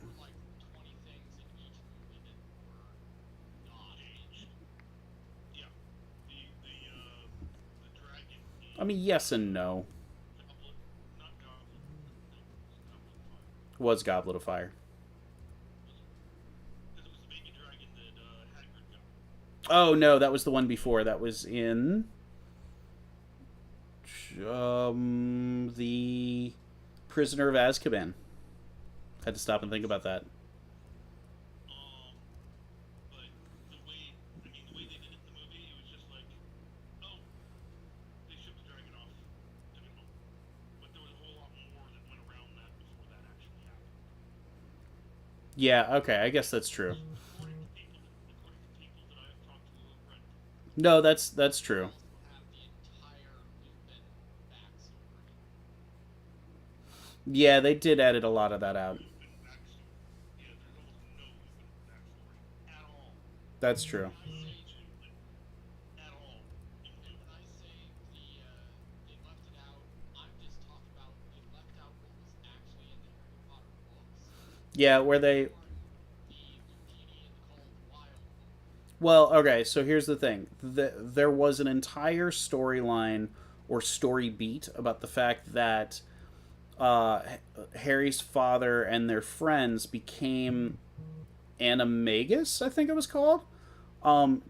were like 20 things in each movie that were I mean, yes and no. Goblet, not Goblet. No, it was Goblet of Fire. Was Goblet of Fire. Was it? Because it was the baby dragon that Hagrid got. Oh no, that was the one before. That was in the Prisoner of Azkaban. Had to stop and think about that. Um, but the way they did it in the movie, it was just like, oh, they shipped the dragon off, took it home. But there was a whole lot more that went around that before that actually happened. Yeah, okay, I guess that's true. According to people that I have talked to who have read it. No, that's true. Have the entire Lupin backstory. Yeah, they did edit a lot of that out. Lupin backstory. Yeah, there's almost no Lupin backstory at all. That's true. No mention of Lupin at all in And Dune. when I say they left it out, I'm just talking about they left out what was actually in the Harry Potter books. Yeah, where they The Lucchini and the Call of the Wild book. well, okay, so here's the thing. There was an entire storyline or story beat about the fact that uh, Harry's father and their friends became animagus, I think it was called,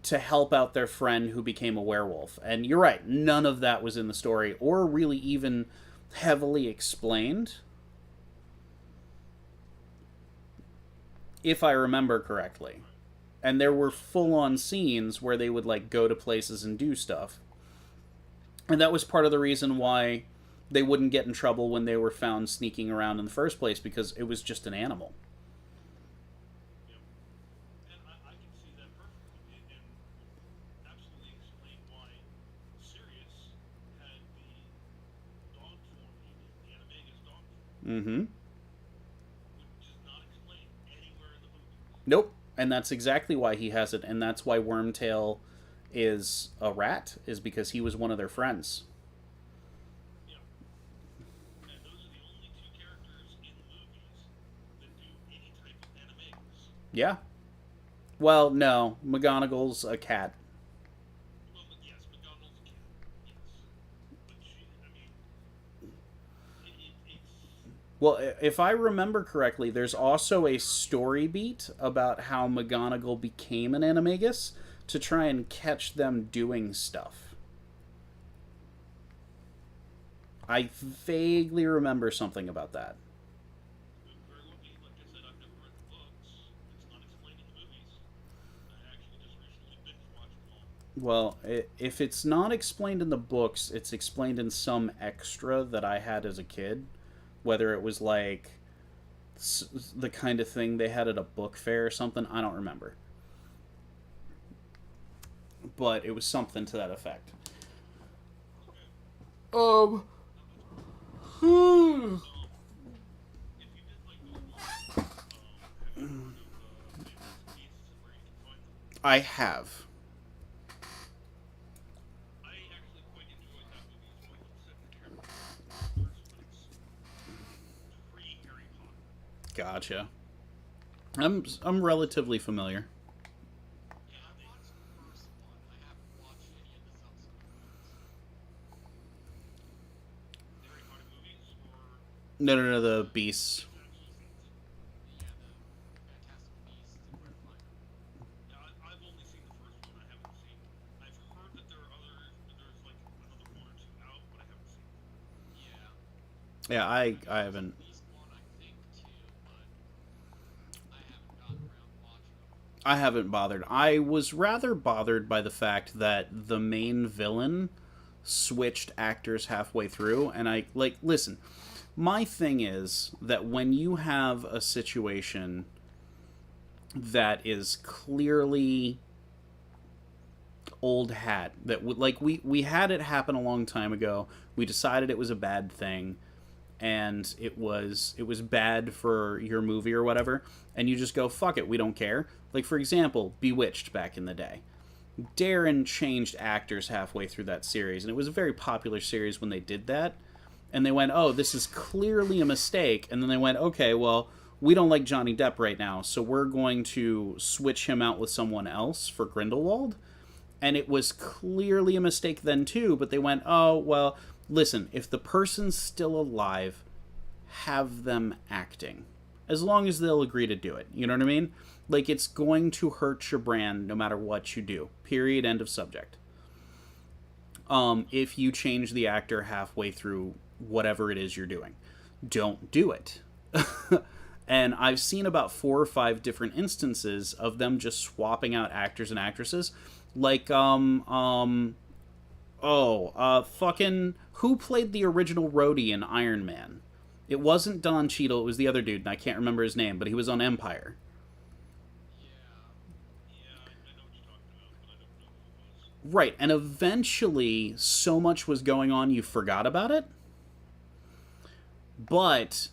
to help out their friend who became a werewolf. And you're right, none of that was in the story or really even heavily explained, if I remember correctly. And there were full on scenes where they would like go to places and do stuff. And that was part of the reason why they wouldn't get in trouble when they were found sneaking around in the first place, because it was just an animal. Yep. And I can see that perfectly, and absolutely explain why Sirius had the dog form he did, the animagus dog form, Mm-hmm. which is not explained anywhere in the movie. Nope. And that's exactly why he has it, and that's why Wormtail is a rat, is because he was one of their friends. Yeah. And those are the only two characters in the movies that do any type of animagus. Yeah. Well, no. McGonagall's a cat. Well, but yes, McGonagall's a cat. Yes. But she, I mean, it's Well, if I remember correctly, there's also a story beat about how McGonagall became an animagus to try and catch them doing stuff. I vaguely remember something about that. very well be. Like I said, I've never read the books. It's not explained in the movies. I actually just recently binge watched them all. Well, if it's not explained in the books, it's explained in some extra that I had as a kid. Whether it was like the kind of thing they had at a book fair or something, I don't remember. But it was something to that effect. Um. If you did like those books, have you heard of Fantastic Beasts and Where You Can Find Them? I have. I actually quite enjoyed that movie as well. It's set in the Harry Potter universe, but it's pre-Harry Potter. Gotcha. I'm relatively familiar. Yeah, I watched the first one. I haven't watched any of the subsequent ones. The Harry Potter movies or No, the beasts. Fantastic Beasts? Yeah, the Fantastic Beasts and Where to Find Them. Yeah, I've only seen the first one. I haven't seen. I've heard that there are other. There's like another one or two out, but I haven't seen them. Yeah. Yeah, I haven't. At least one, I think, too, but I haven't gotten around to watching them. I haven't bothered. I was rather bothered by the fact that the main villain switched actors halfway through, and I like listen. My thing is that when you have a situation that is clearly old hat, that like we had it happen a long time ago. We decided it was a bad thing, and it was bad for your movie or whatever, and you just go fuck it, we don't care. Like for example, Bewitched back in the day. Darren changed actors halfway through that series, and it was a very popular series when they did that. And they went, "Oh, this is clearly a mistake." And then they went, "Okay, well, we don't like Johnny Depp right now, so we're going to switch him out with someone else for Grindelwald." And it was clearly a mistake then too, but they went, oh, well, listen, if the person's still alive, have them acting. As long as they'll agree to do it. You know what I mean? Like, it's going to hurt your brand no matter what you do. Period. End of subject. If you change the actor halfway through whatever it is you're doing, don't do it. And I've seen about 4 or 5 different instances of them just swapping out actors and actresses. Like, fucking, who played the original Rhodey in Iron Man? It wasn't Don Cheadle, it was the other dude, and I can't remember his name, but he was on Empire. Yeah. Yeah, I know what you're talking about, but I don't know who it was. Right, and eventually, so much was going on you forgot about it. But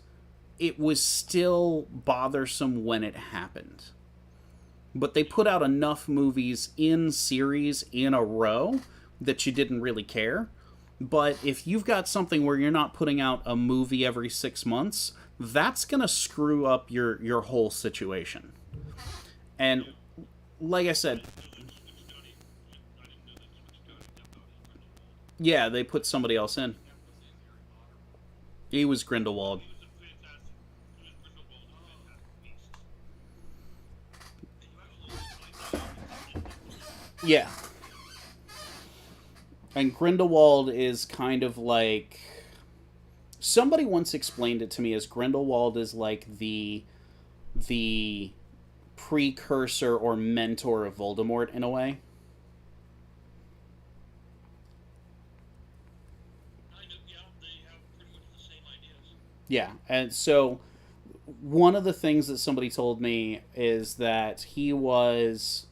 it was still bothersome when it happened. But they put out enough movies in series in a row that you didn't really care. But if you've got something where you're not putting out a movie every 6 months, that's going to screw up your whole situation. And like I said, yeah, they put somebody else in. That was in Harry Potter. He was Grindelwald. Yeah. And Grindelwald is kind of like, somebody once explained it to me as Grindelwald is like the precursor or mentor of Voldemort in a way. Kind of, yeah. They have pretty much the same ideas. Yeah, and so one of the things that somebody told me is that he was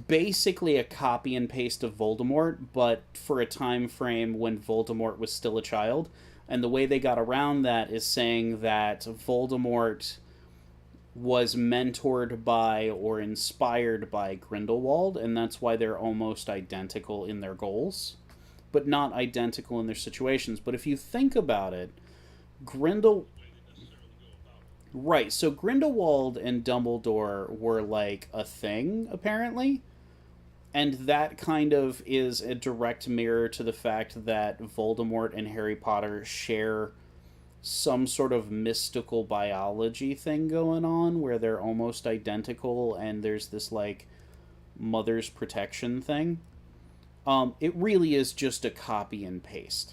basically a copy and paste of Voldemort, but for a time frame when Voldemort was still a child. And the way they got around that is saying that Voldemort was mentored by or inspired by Grindelwald, and that's why they're almost identical in their goals, but not identical in their situations. But if you think about it, Grindel right, so Grindelwald and Dumbledore were like a thing, apparently. And that kind of is a direct mirror to the fact that Voldemort and Harry Potter share some sort of mystical biology thing going on where they're almost identical and there's this like mother's protection thing. It really is just a copy and paste.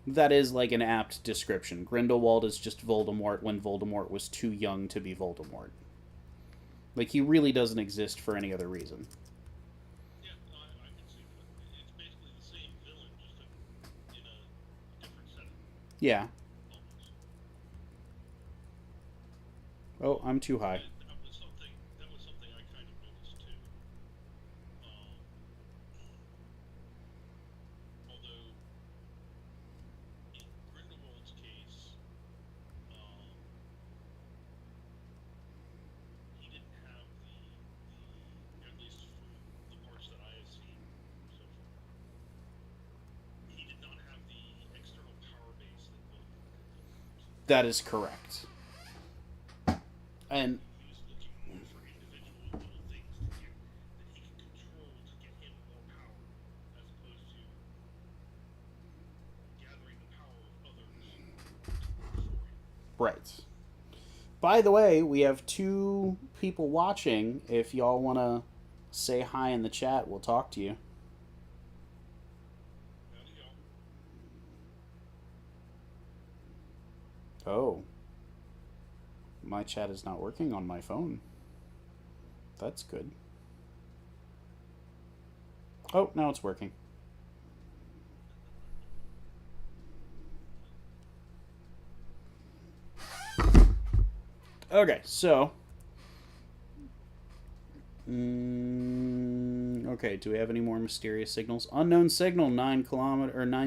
That is like an apt description. Grindelwald is just Voldemort when Voldemort was too young to be Voldemort. Like, he really doesn't exist for any other reason. Yeah, no, I can see that. It's basically the same villain, just in a different setting, Yeah. almost. Oh, I'm too high. And that was something I kind of noticed too. Although in Grindelwald's case, um, he didn't have at least from the parts that I have seen so far, he did not have the external power base that Voldemort did. That is correct. And He was looking more for individual little things to get that he could control to get him more power, as opposed to gathering the power of others to work for him. right. By the way, we have 2 people watching. If y'all want to say hi in the chat, we'll talk to you. Howdy, y'all. Oh. My chat is not working on my phone. That's good. Oh, now it's working. Okay, so. Okay, do we have any more mysterious signals? Unknown signal, 9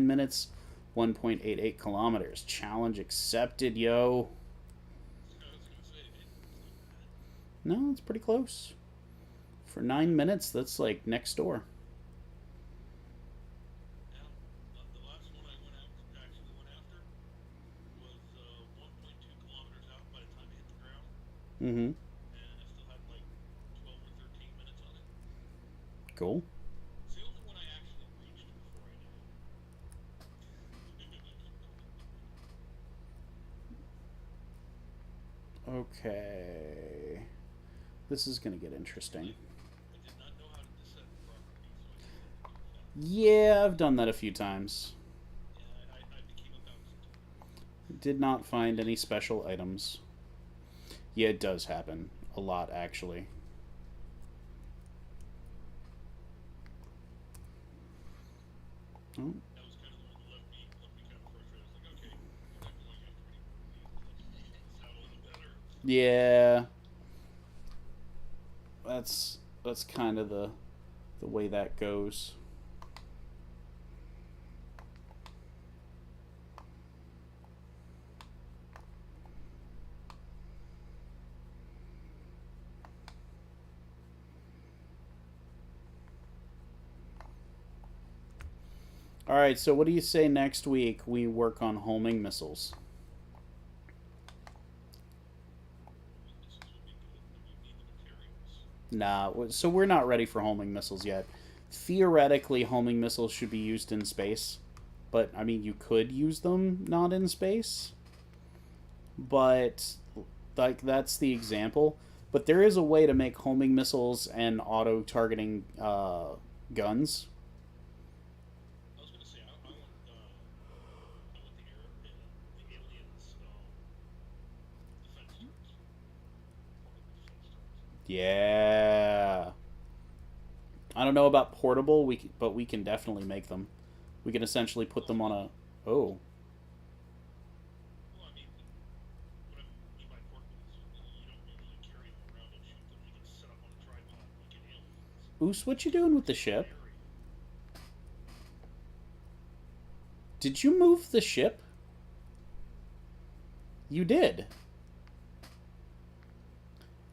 minutes, 1.88 kilometers. Challenge accepted, yo. I was gonna say, it's not bad. No, it's pretty close. For 9 minutes, that's like next door. Now, the last one I actually went after was 1.2 kilometers out by the time it hit the ground, Mm-hmm. and I still had like 12 or 13 minutes on it. Cool. Okay. This is going to get interesting. I did not know how to descend properly, so I decided to do it that. Yeah, I've done that a few times. Yeah, I became a bouncer tool. Did not find any special items. Yeah, it does happen. A lot, actually. Oh. That was kind of the one that left me kind of frustrated. I was like, okay, we're not going after any more of these. Let's settle the better. Yeah. That's kind of the way that goes. All right, so what do you say next week we work on homing missiles? This would be good, but you need the materials. Nah, so we're not ready for homing missiles yet. Theoretically, homing missiles should be used in space, but I mean, you could use them not in space. But like that's the example. But there is a way to make homing missiles and auto targeting guns. I was gonna say I want the aliens defense turrets, portable defense turrets. Yeah. I don't know about portable, but we can definitely make them. We can essentially put them on a. Oh. Well, I mean, what I mean by portable is you don't really carry them around and shoot them. You can set up on a tripod like an alien does. Oos, what you doing with the Take up an ship? area. Did you move the ship? You did.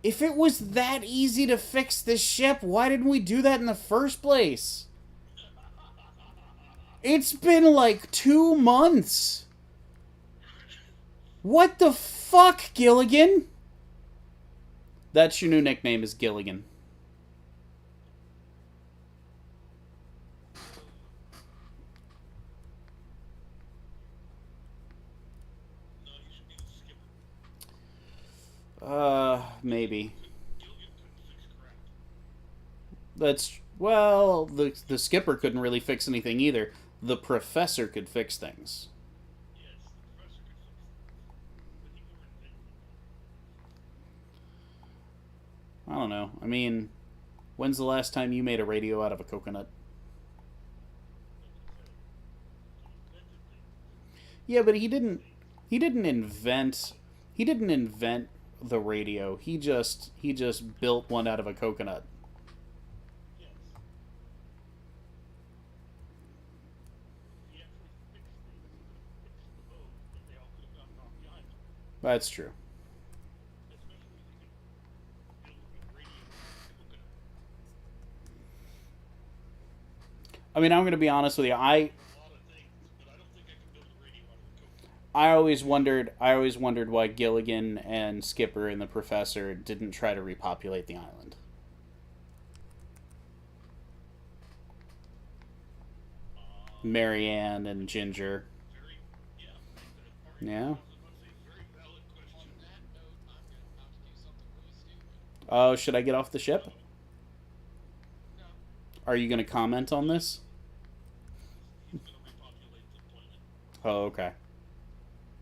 If it was that easy to fix this ship, why didn't we do that in the first place? It's been like 2 months. What the fuck, Gilligan? That's your new nickname, is Gilligan. No, you should be the skipper. Maybe. Gilligan couldn't fix crap. That's well, the skipper couldn't really fix anything either. The professor could fix things. Yes, the professor could fix things, but he never invented anything. I don't know. I mean, when's the last time you made a radio out of a coconut? Nobody said he invented things. Yeah, but he didn't. He didn't invent. He didn't invent the radio. He just built one out of a coconut. Yes. If he actually fixed things, he could have fixed the boat, and they all could have gotten off the island. That's true. Especially if he could build a radio out of a coconut. I mean, I'm gonna be honest with you. A lot of things, but I don't think I could build a radio out of a coconut. I always wondered why Gilligan and Skipper and the Professor didn't try to repopulate the island. Marianne and Ginger. Very, yeah. Yeah. I was about to say, very valid question. On that note, I'm about to do something really stupid. Oh, should I get off the ship? No, Are you gonna comment on this? He's going to repopulate the planet. Oh, okay.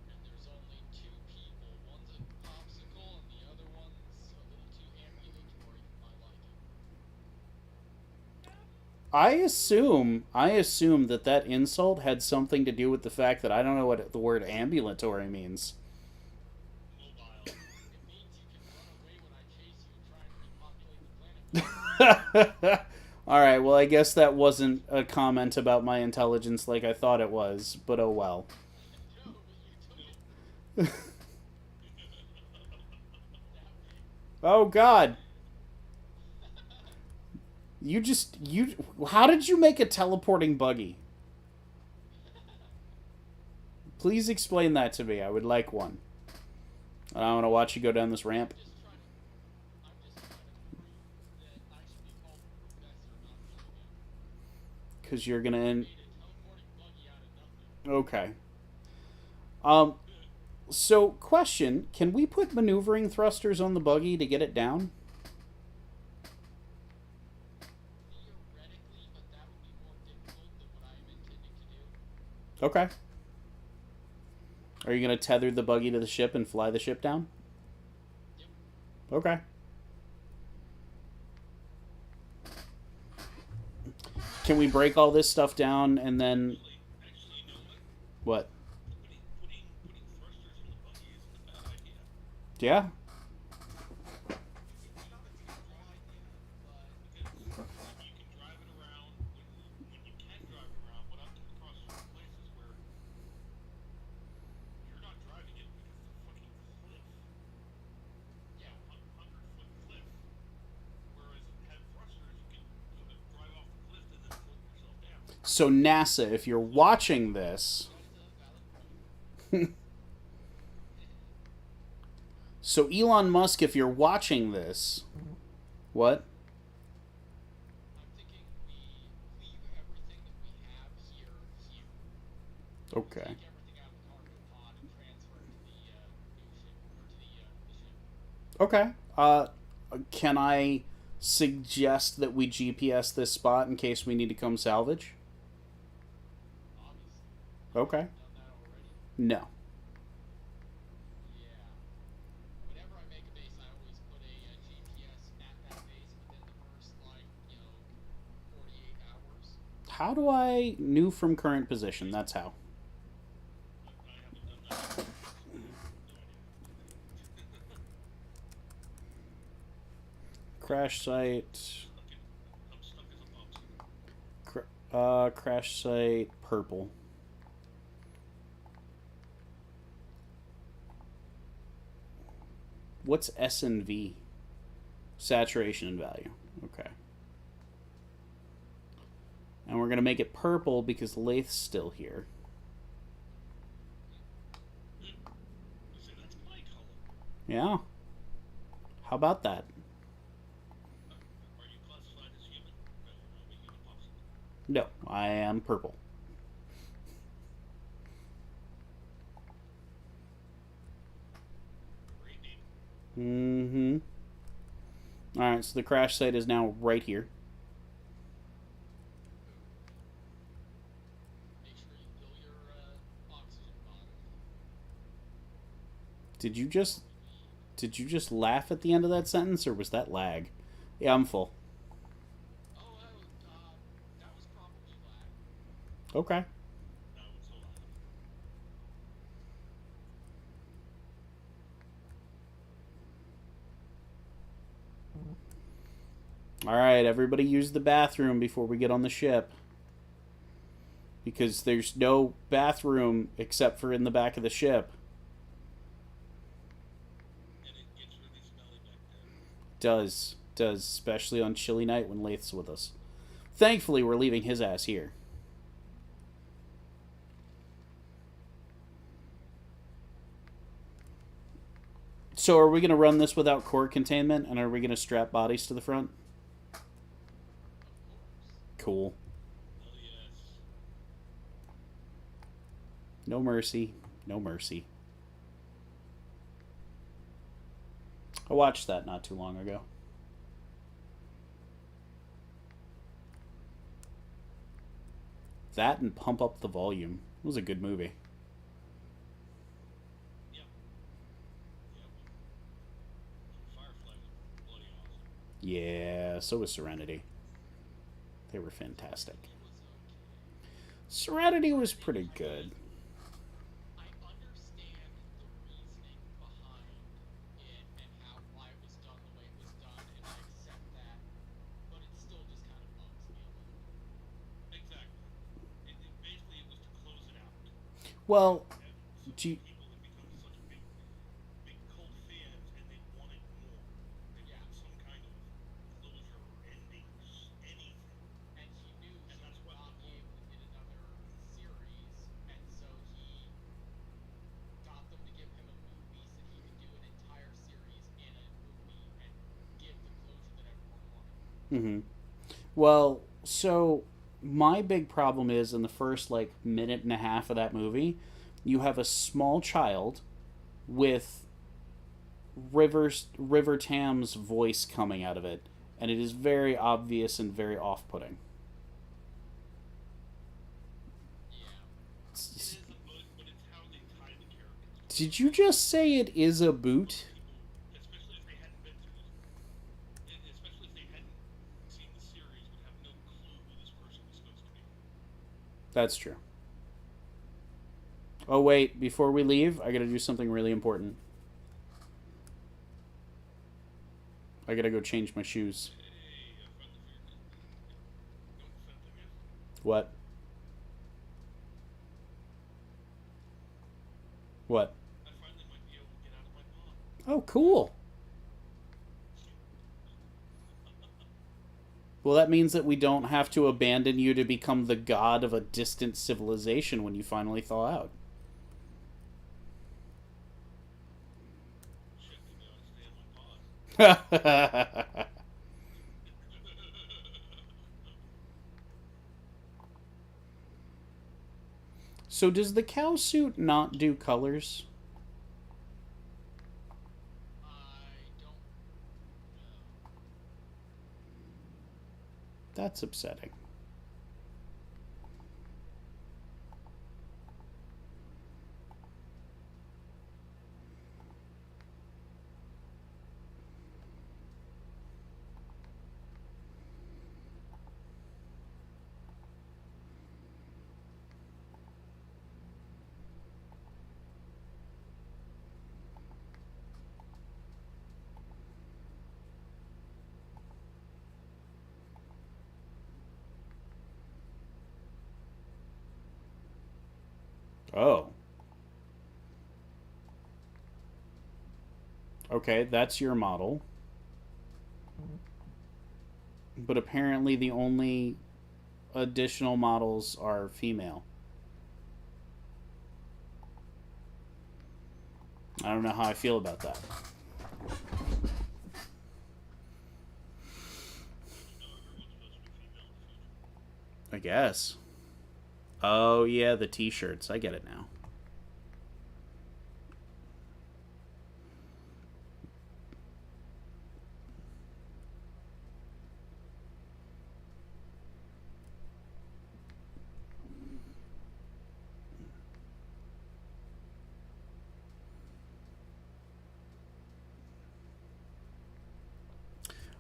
and there's only two people. One's a popsicle, and the other one's a little too ambulatory for my liking. I assume that insult had something to do with the fact that I don't know what the word ambulatory means. Mobile. It means you can run away when I chase you and try and repopulate the planet. All right, well, I guess that wasn't a comment about my intelligence like I thought it was, but oh well. No, but you took it that way. Oh god. How did you make a teleporting buggy? Please explain that to me. I would like one. I want to watch you go down this ramp. I'm just trying to prove that I should be called Professor, not Gilligan. Because you're going to end. Made a teleporting buggy out of nothing. Okay. So, question: can we put maneuvering thrusters on the buggy to get it down? Theoretically, but that would be more difficult than what I am intending to do. Okay. Are you going to tether the buggy to the ship and fly the ship down? Yep. Okay. Can we break all this stuff down and then Actually, you know what? what? Putting thrusters in the buggy isn't a bad idea. Yeah. It's not a terrible idea, but Because you can drive it around when you can drive it around. But I've come across certain places where you're not driving it because it's a fucking cliff, yeah, 100-foot cliff. Whereas if it had thrusters, you can sort of drive off the cliff and then float yourself down. So NASA, if you're watching this, that is a valid point. so Elon Musk, if you're watching this, what? I'm thinking we leave everything that we have here. Okay. Take everything out of the cargo pod and transfer it to the new ship or to the ship. Okay. Can I suggest that we GPS this spot in case we need to come salvage? Obviously, Okay. done that already. No. Yeah. Whenever I make a base, I always put a GPS at that base within the first 48 hours. How do I new from current position? That's how. I haven't done that. Crash site. I'm stuck as a popsicle. Crash site purple. What's S and V? Saturation and value. Okay. And we're going to make it purple because Lath's still here. You say that's my color. Yeah. How about that? Are you classified as human? No, I'm a human popsicle. No, I am purple. Great name. Mm-hmm. Alright, so the crash site is now right here. Make sure you fill your oxygen bottle. Did you just laugh at the end of that sentence, or was that lag? Yeah, I'm full. Oh, that was probably lag. Okay. No, it's a laugh. Alright, everybody use the bathroom before we get on the ship. Because there's no bathroom except for in the back of the ship. And it gets really smelly back there. Does, especially on chilly night when Lath's with us. Thankfully, we're leaving his ass here. So are we going to run this without core containment, and are we going to strap bodies to the front? Of course. Cool. Oh yes. No mercy. No mercy. I watched that not too long ago. That and Pump Up the Volume. It was a good movie. Yep. Firefly was bloody awesome. Yeah, so was Serenity. They were fantastic. It was okay. Serenity was pretty good. I understand the reasoning behind it and why it was done the way it was done, and I accept that. But it still just kind of bugs me a little. Exactly. Basically, it was to close it out. Well, And so do you, many people have become such big cult fans, and they wanted more. They Yeah. wanted some kind of closure or ending, anything. And he knew he And that's would what not the be able to get another series, and so he got them to give him a movie so he could do an entire series in a movie and give the closure that everyone wanted. mm-hmm. Well, so my big problem is in the first minute and a half of that movie, you have a small child with River Tam's voice coming out of it, and it is very obvious and very off-putting. Yeah. It is a boot, but it's how they tie the characters to each Did other. you just say it is a boot? People, especially if they hadn't been through this, especially if they hadn't seen the series, would have no clue who this person was supposed to be. That's true. Oh wait, before we leave, I gotta do something really important. I gotta go change my shoes. Hey, I found the vehicle. You haven't sent them yet? What? What? I finally might be able to get out of my pod. Oh, cool. Well, that means that we don't have to abandon you to become the god of a distant civilization when you finally thaw out. Shit, maybe I ought to stay in my pod. So does the cow suit not do colors? I don't know. That's upsetting. Oh. Okay, that's your model. But apparently the only additional models are female. I don't know how I feel about that. I guess. Oh, yeah, the t-shirts. I get it now.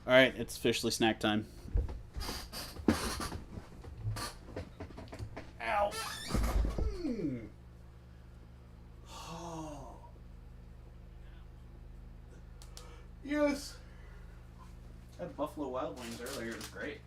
All right, it's officially snack time. Ow. Yes. I had Buffalo Wild Wings earlier. It was great.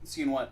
Seen what? Seen what?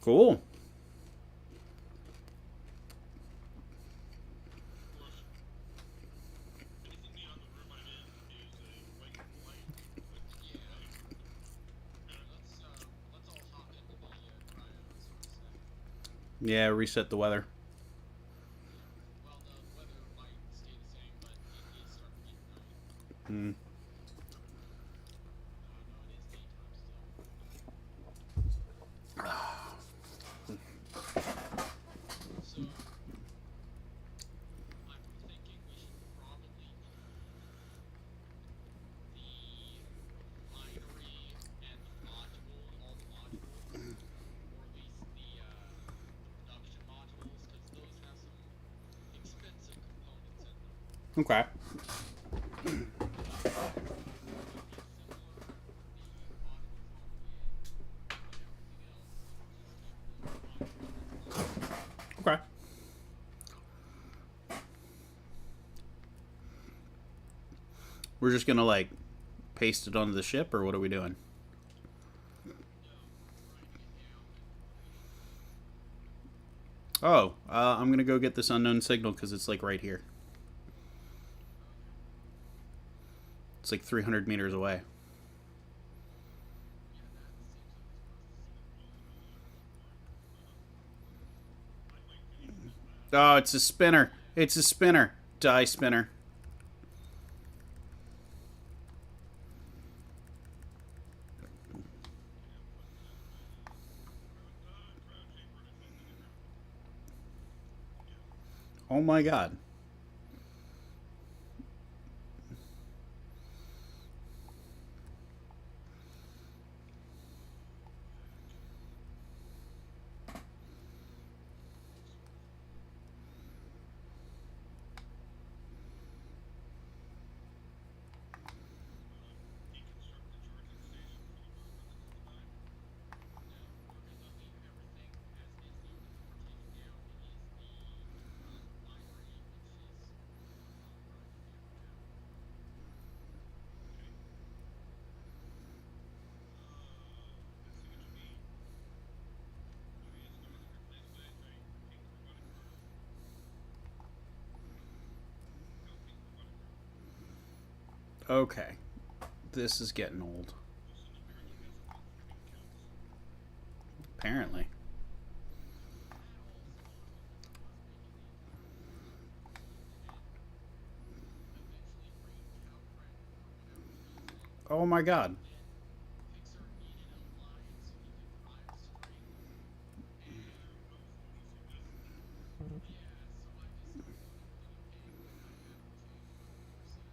Cool. Of course, anything beyond the room I'm in is a white light with Yeah. lighting around it. Yeah. Let's all hop into the cryos for a sec. Yeah, reset the weather. Yeah. Well, no, the weather might stay the same, but it is starting to get night. Hmm. No, it is daytime still. So I'm thinking we should probably keep the refinery and the module, all the modules, or at least the production modules, because those have some expensive components in them. Okay. The refinery will be similar. The modules won't be, but everything else you can just keep the refinery and the modules. Okay. We're just gonna like paste it onto the ship, or what are we doing? No, we're writing it down and putting it. Oh, I'm gonna go get this unknown signal because it's like right here. Okay. It's like 300 meters away. Yeah, that seems like it's worth I might finish this lab. Oh, it's a spinner. Yeah. It's a spinner. Die spinner. Yeah, put cryo chamber and attendant around it. Yeah. Oh my god. Deconstruct the charging station for the rover that's denied. No, we're gonna leave everything as is. The only thing we're taking down is the refinery, which is what I'm driving down now. Okay. I see what you mean. Oh yes, those are replaced by a giant pink robotic car. Go pink robotic car. Okay. This is getting old. Wilson apparently has a thing for pink cows. Apparently. That also was one of the things I was making the entire movie with, and eventually Green Cow Credit, for whatever reason, Oh my god. then Pixar needed a line so he could LiveStream, and There are no phonies in this. yeah, so I just started putting guinea pigs, and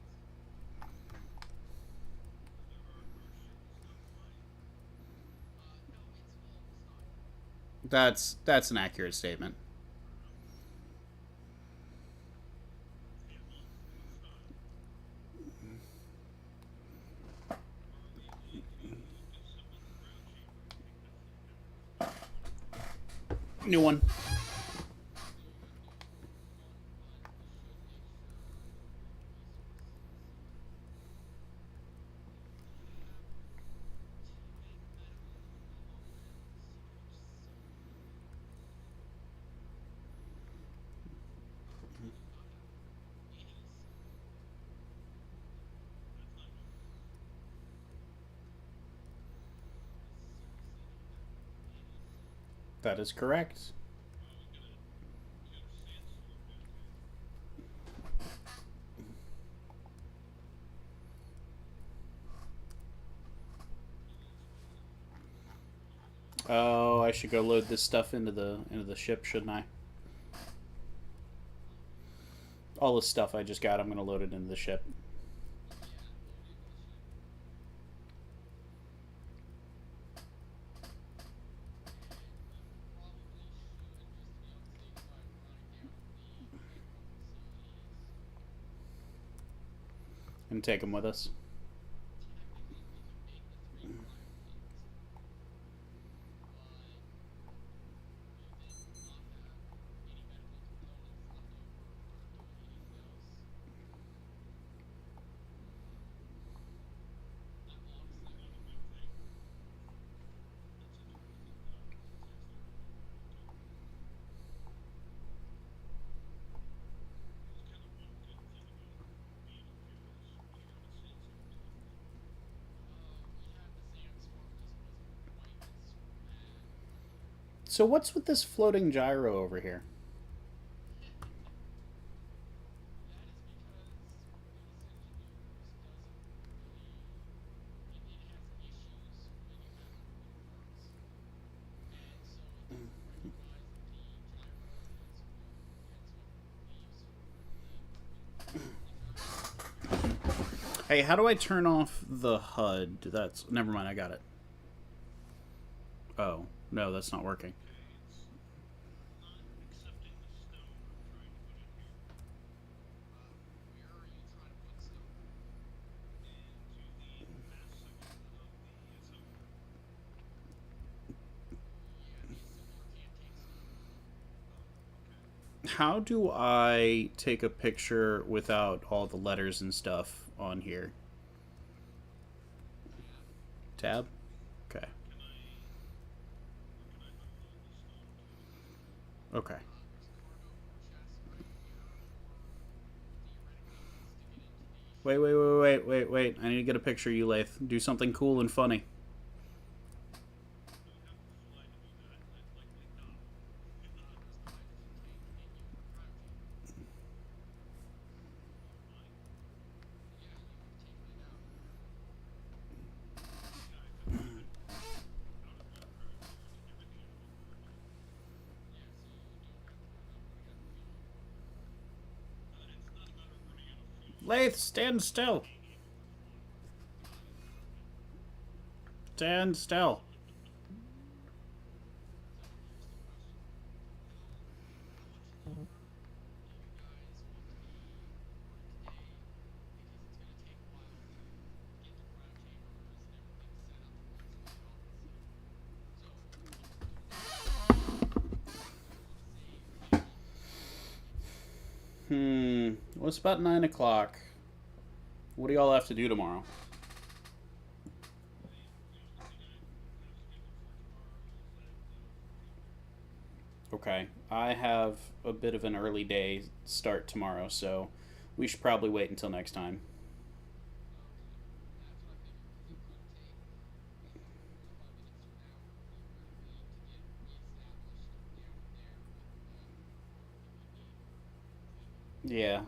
I haven't changed it ever since. Our ship is not flying. No, it's well, it's not. That's an accurate statement. Fair enough. Hands on, hands on. Are we going to disassemble the cryo chamber? I think that's the intent of this. Or new one? New one. Do a new one, but we should make sure we preserve resources. We have 10 medical components, which suck. We do not have any silver. That's not good. We seriously don't have any silver. That is correct. Well, we got a sandstorm downtown. Really expensive. Oh, I should go load this stuff into the ship, shouldn't I? All this stuff I just got, I'm gonna load it into the ship. Yeah, load it into the ship. And we probably should, just to be on the safe side, run down the payroll facilities. And take them with us. Technically, we can make the 3 cryo tanks, but we then will not have any medical components left over for doing anything else. I'm honestly Not a thinking good thing. That's such a waste of time. Seriously. So what's with this floating gyro over here? That is because Release Engineers doesn't really. It has issues when you have moving parts. And so it doesn't recognize that the gyro is floating, and so it leaves the moving part on the gyro. Hey, how do I turn off the HUD? That's never mind. I got it. Oh no, that's not working. Okay, it's not accepting the stone I'm trying to put in here. Where are you trying to put stone? Into the mass section of the assembler. Yeah, the assembler can't take stone. Oh, okay. How do I take a picture without all the letters and stuff on here? Tab. Tab? Okay. Can I, where can I unload the stone to? Okay. There's a cargo chest right here, or theoretically you can stick it into the Wait, ship. wait, wait, wait, wait, wait. I need to get a picture of you, Lath. Do something cool and funny. I would have to fly to do that, and I'd likely die. There's the hydrogen tank, and you have a cryo chamber. Mine? Yeah, you have taken it out. Yeah, I took it out of the cryo chamber to give it the ammo for it. Yeah, so you don't have to worry about running out of fuel. It's not a matter of running out of fuel, it's Lath, stand still. being able to fly. Got it. Stand still. So here's the question: How much longer do you guys want to be working today? Because it's going to take a while to get the cryo chambers and everything set up once we get off the city. So let's do this. We want to save energy before we get started. Well, it's about 9 o'clock. What do y'all have to do tomorrow? The only thing I have scheduled for tomorrow is at 4 p.m. Okay. I have a bit of an early day start tomorrow, so we should probably wait until next time. Okay, that's what I figured because it could take 45 minutes to an hour theoretically to get reestablished down there with everything you need. Yeah.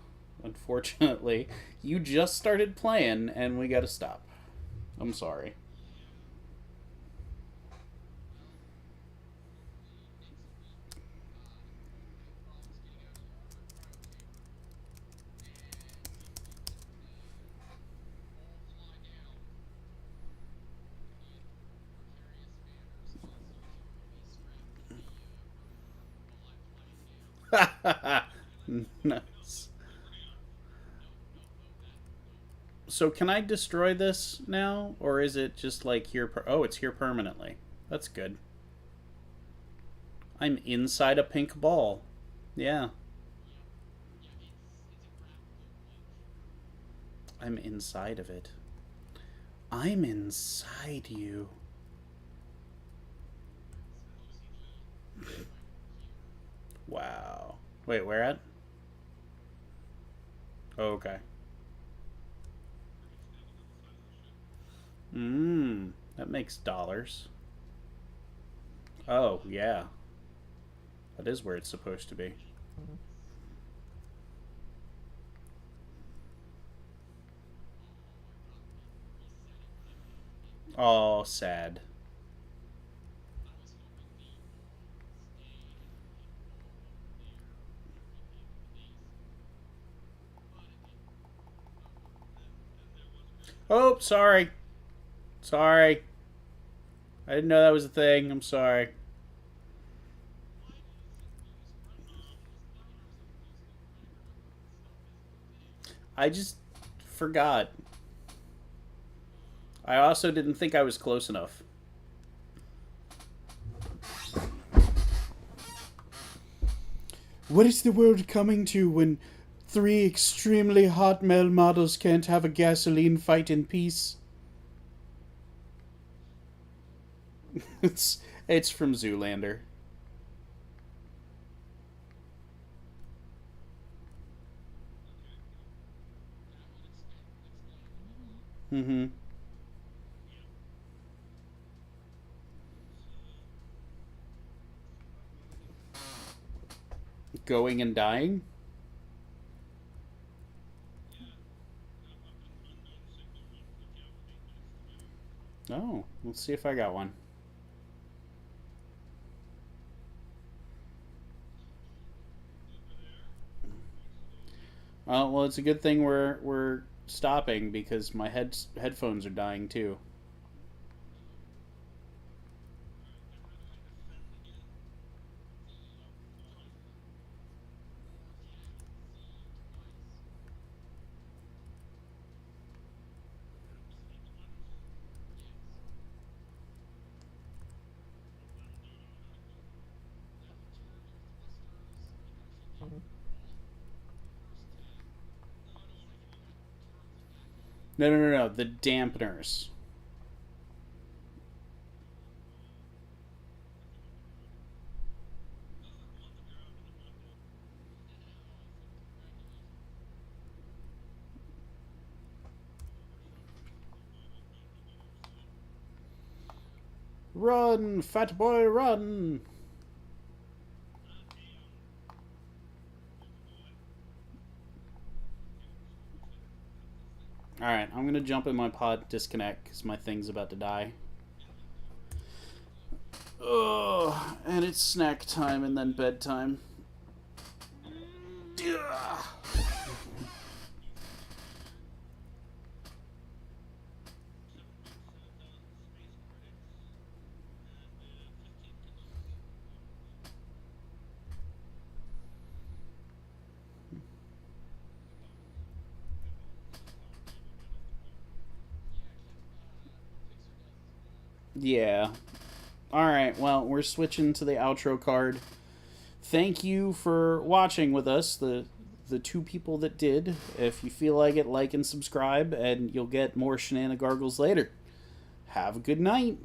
Unfortunately, you just started playing and we gotta stop. I'm sorry. Yeah. Well, hopefully next week you won't have problems getting out of your cryo chamber, and we can all fly down in precarious manners, us using the release strap to be rotor while I'm flying down. Can I take it out Nice. deliberately on? Nope, nope, nope, that nope. So can I destroy this now, or is it just like here? Oh, it's here permanently. That's good. I'm inside a pink ball. Yeah, Yep. Yeah, it's a graphical glitch. I'm inside of it. I'm inside you. Supposedly right over here. Wow. Wait, where at? Oh, okay. I can stand on the other side of the ship. That makes dollars. Oh, yeah. That is where it's supposed to be. Oh my god, resetting everything. Oh, sad. I was hoping the wall would stay as the pink ball over there and keep the illumination, but it didn't. Oh well. And there was a bit of lag Oh, on my end. sorry. Sorry. I didn't know that was a thing. I'm sorry. Why do you think we use cryo chambers? Why get ourselves using them forever when stuff isn't there? I just forgot. I also didn't think I was close enough. What is the world coming to when three extremely hot male models can't have a gasoline fight in peace? It's from Zoolander. Okay, well, That would explain it a whole lot. Mm-hmm. yeah. going and dying? Yeah, I've been unknown signal run took you out 8 minutes to move. Oh, let's see if I got one. Over there, going slowly. Well, it's a good thing we're stopping because my headphones are dying too. Alright, and how do I ascend again? The Oh, on. or Command Z twice. Command C twice? Yes. That'll do it automatically? That'll turn your thrusters. It actually powered them off for the first 10. No, I The don't want to second use one them. turns them back on. No, no, no, no. The dampeners. I think I'm gonna run. I'm on the ground and I'm not dead. Oh, congratulations. Overshot just a little bit. I'm trying to keep my nose to it. Run, fat boy, run! Ah, damn. Baby boy. Okay, just one more second. Cut this thing. Alright, I'm gonna jump in my pod, disconnect, because my thing's about to die. Ugh, and it's snack time and then bedtime. Ugh. 7,000 space credits and 15 construction points. That power cable right off the cliff. Yeah, Fixer does as well. Yeah. Alright, well, we're switching to the outro card. Thank you for watching with us, the two people that did. If you feel like it, like and subscribe, and you'll get more Shenanigargles later. Have a good night.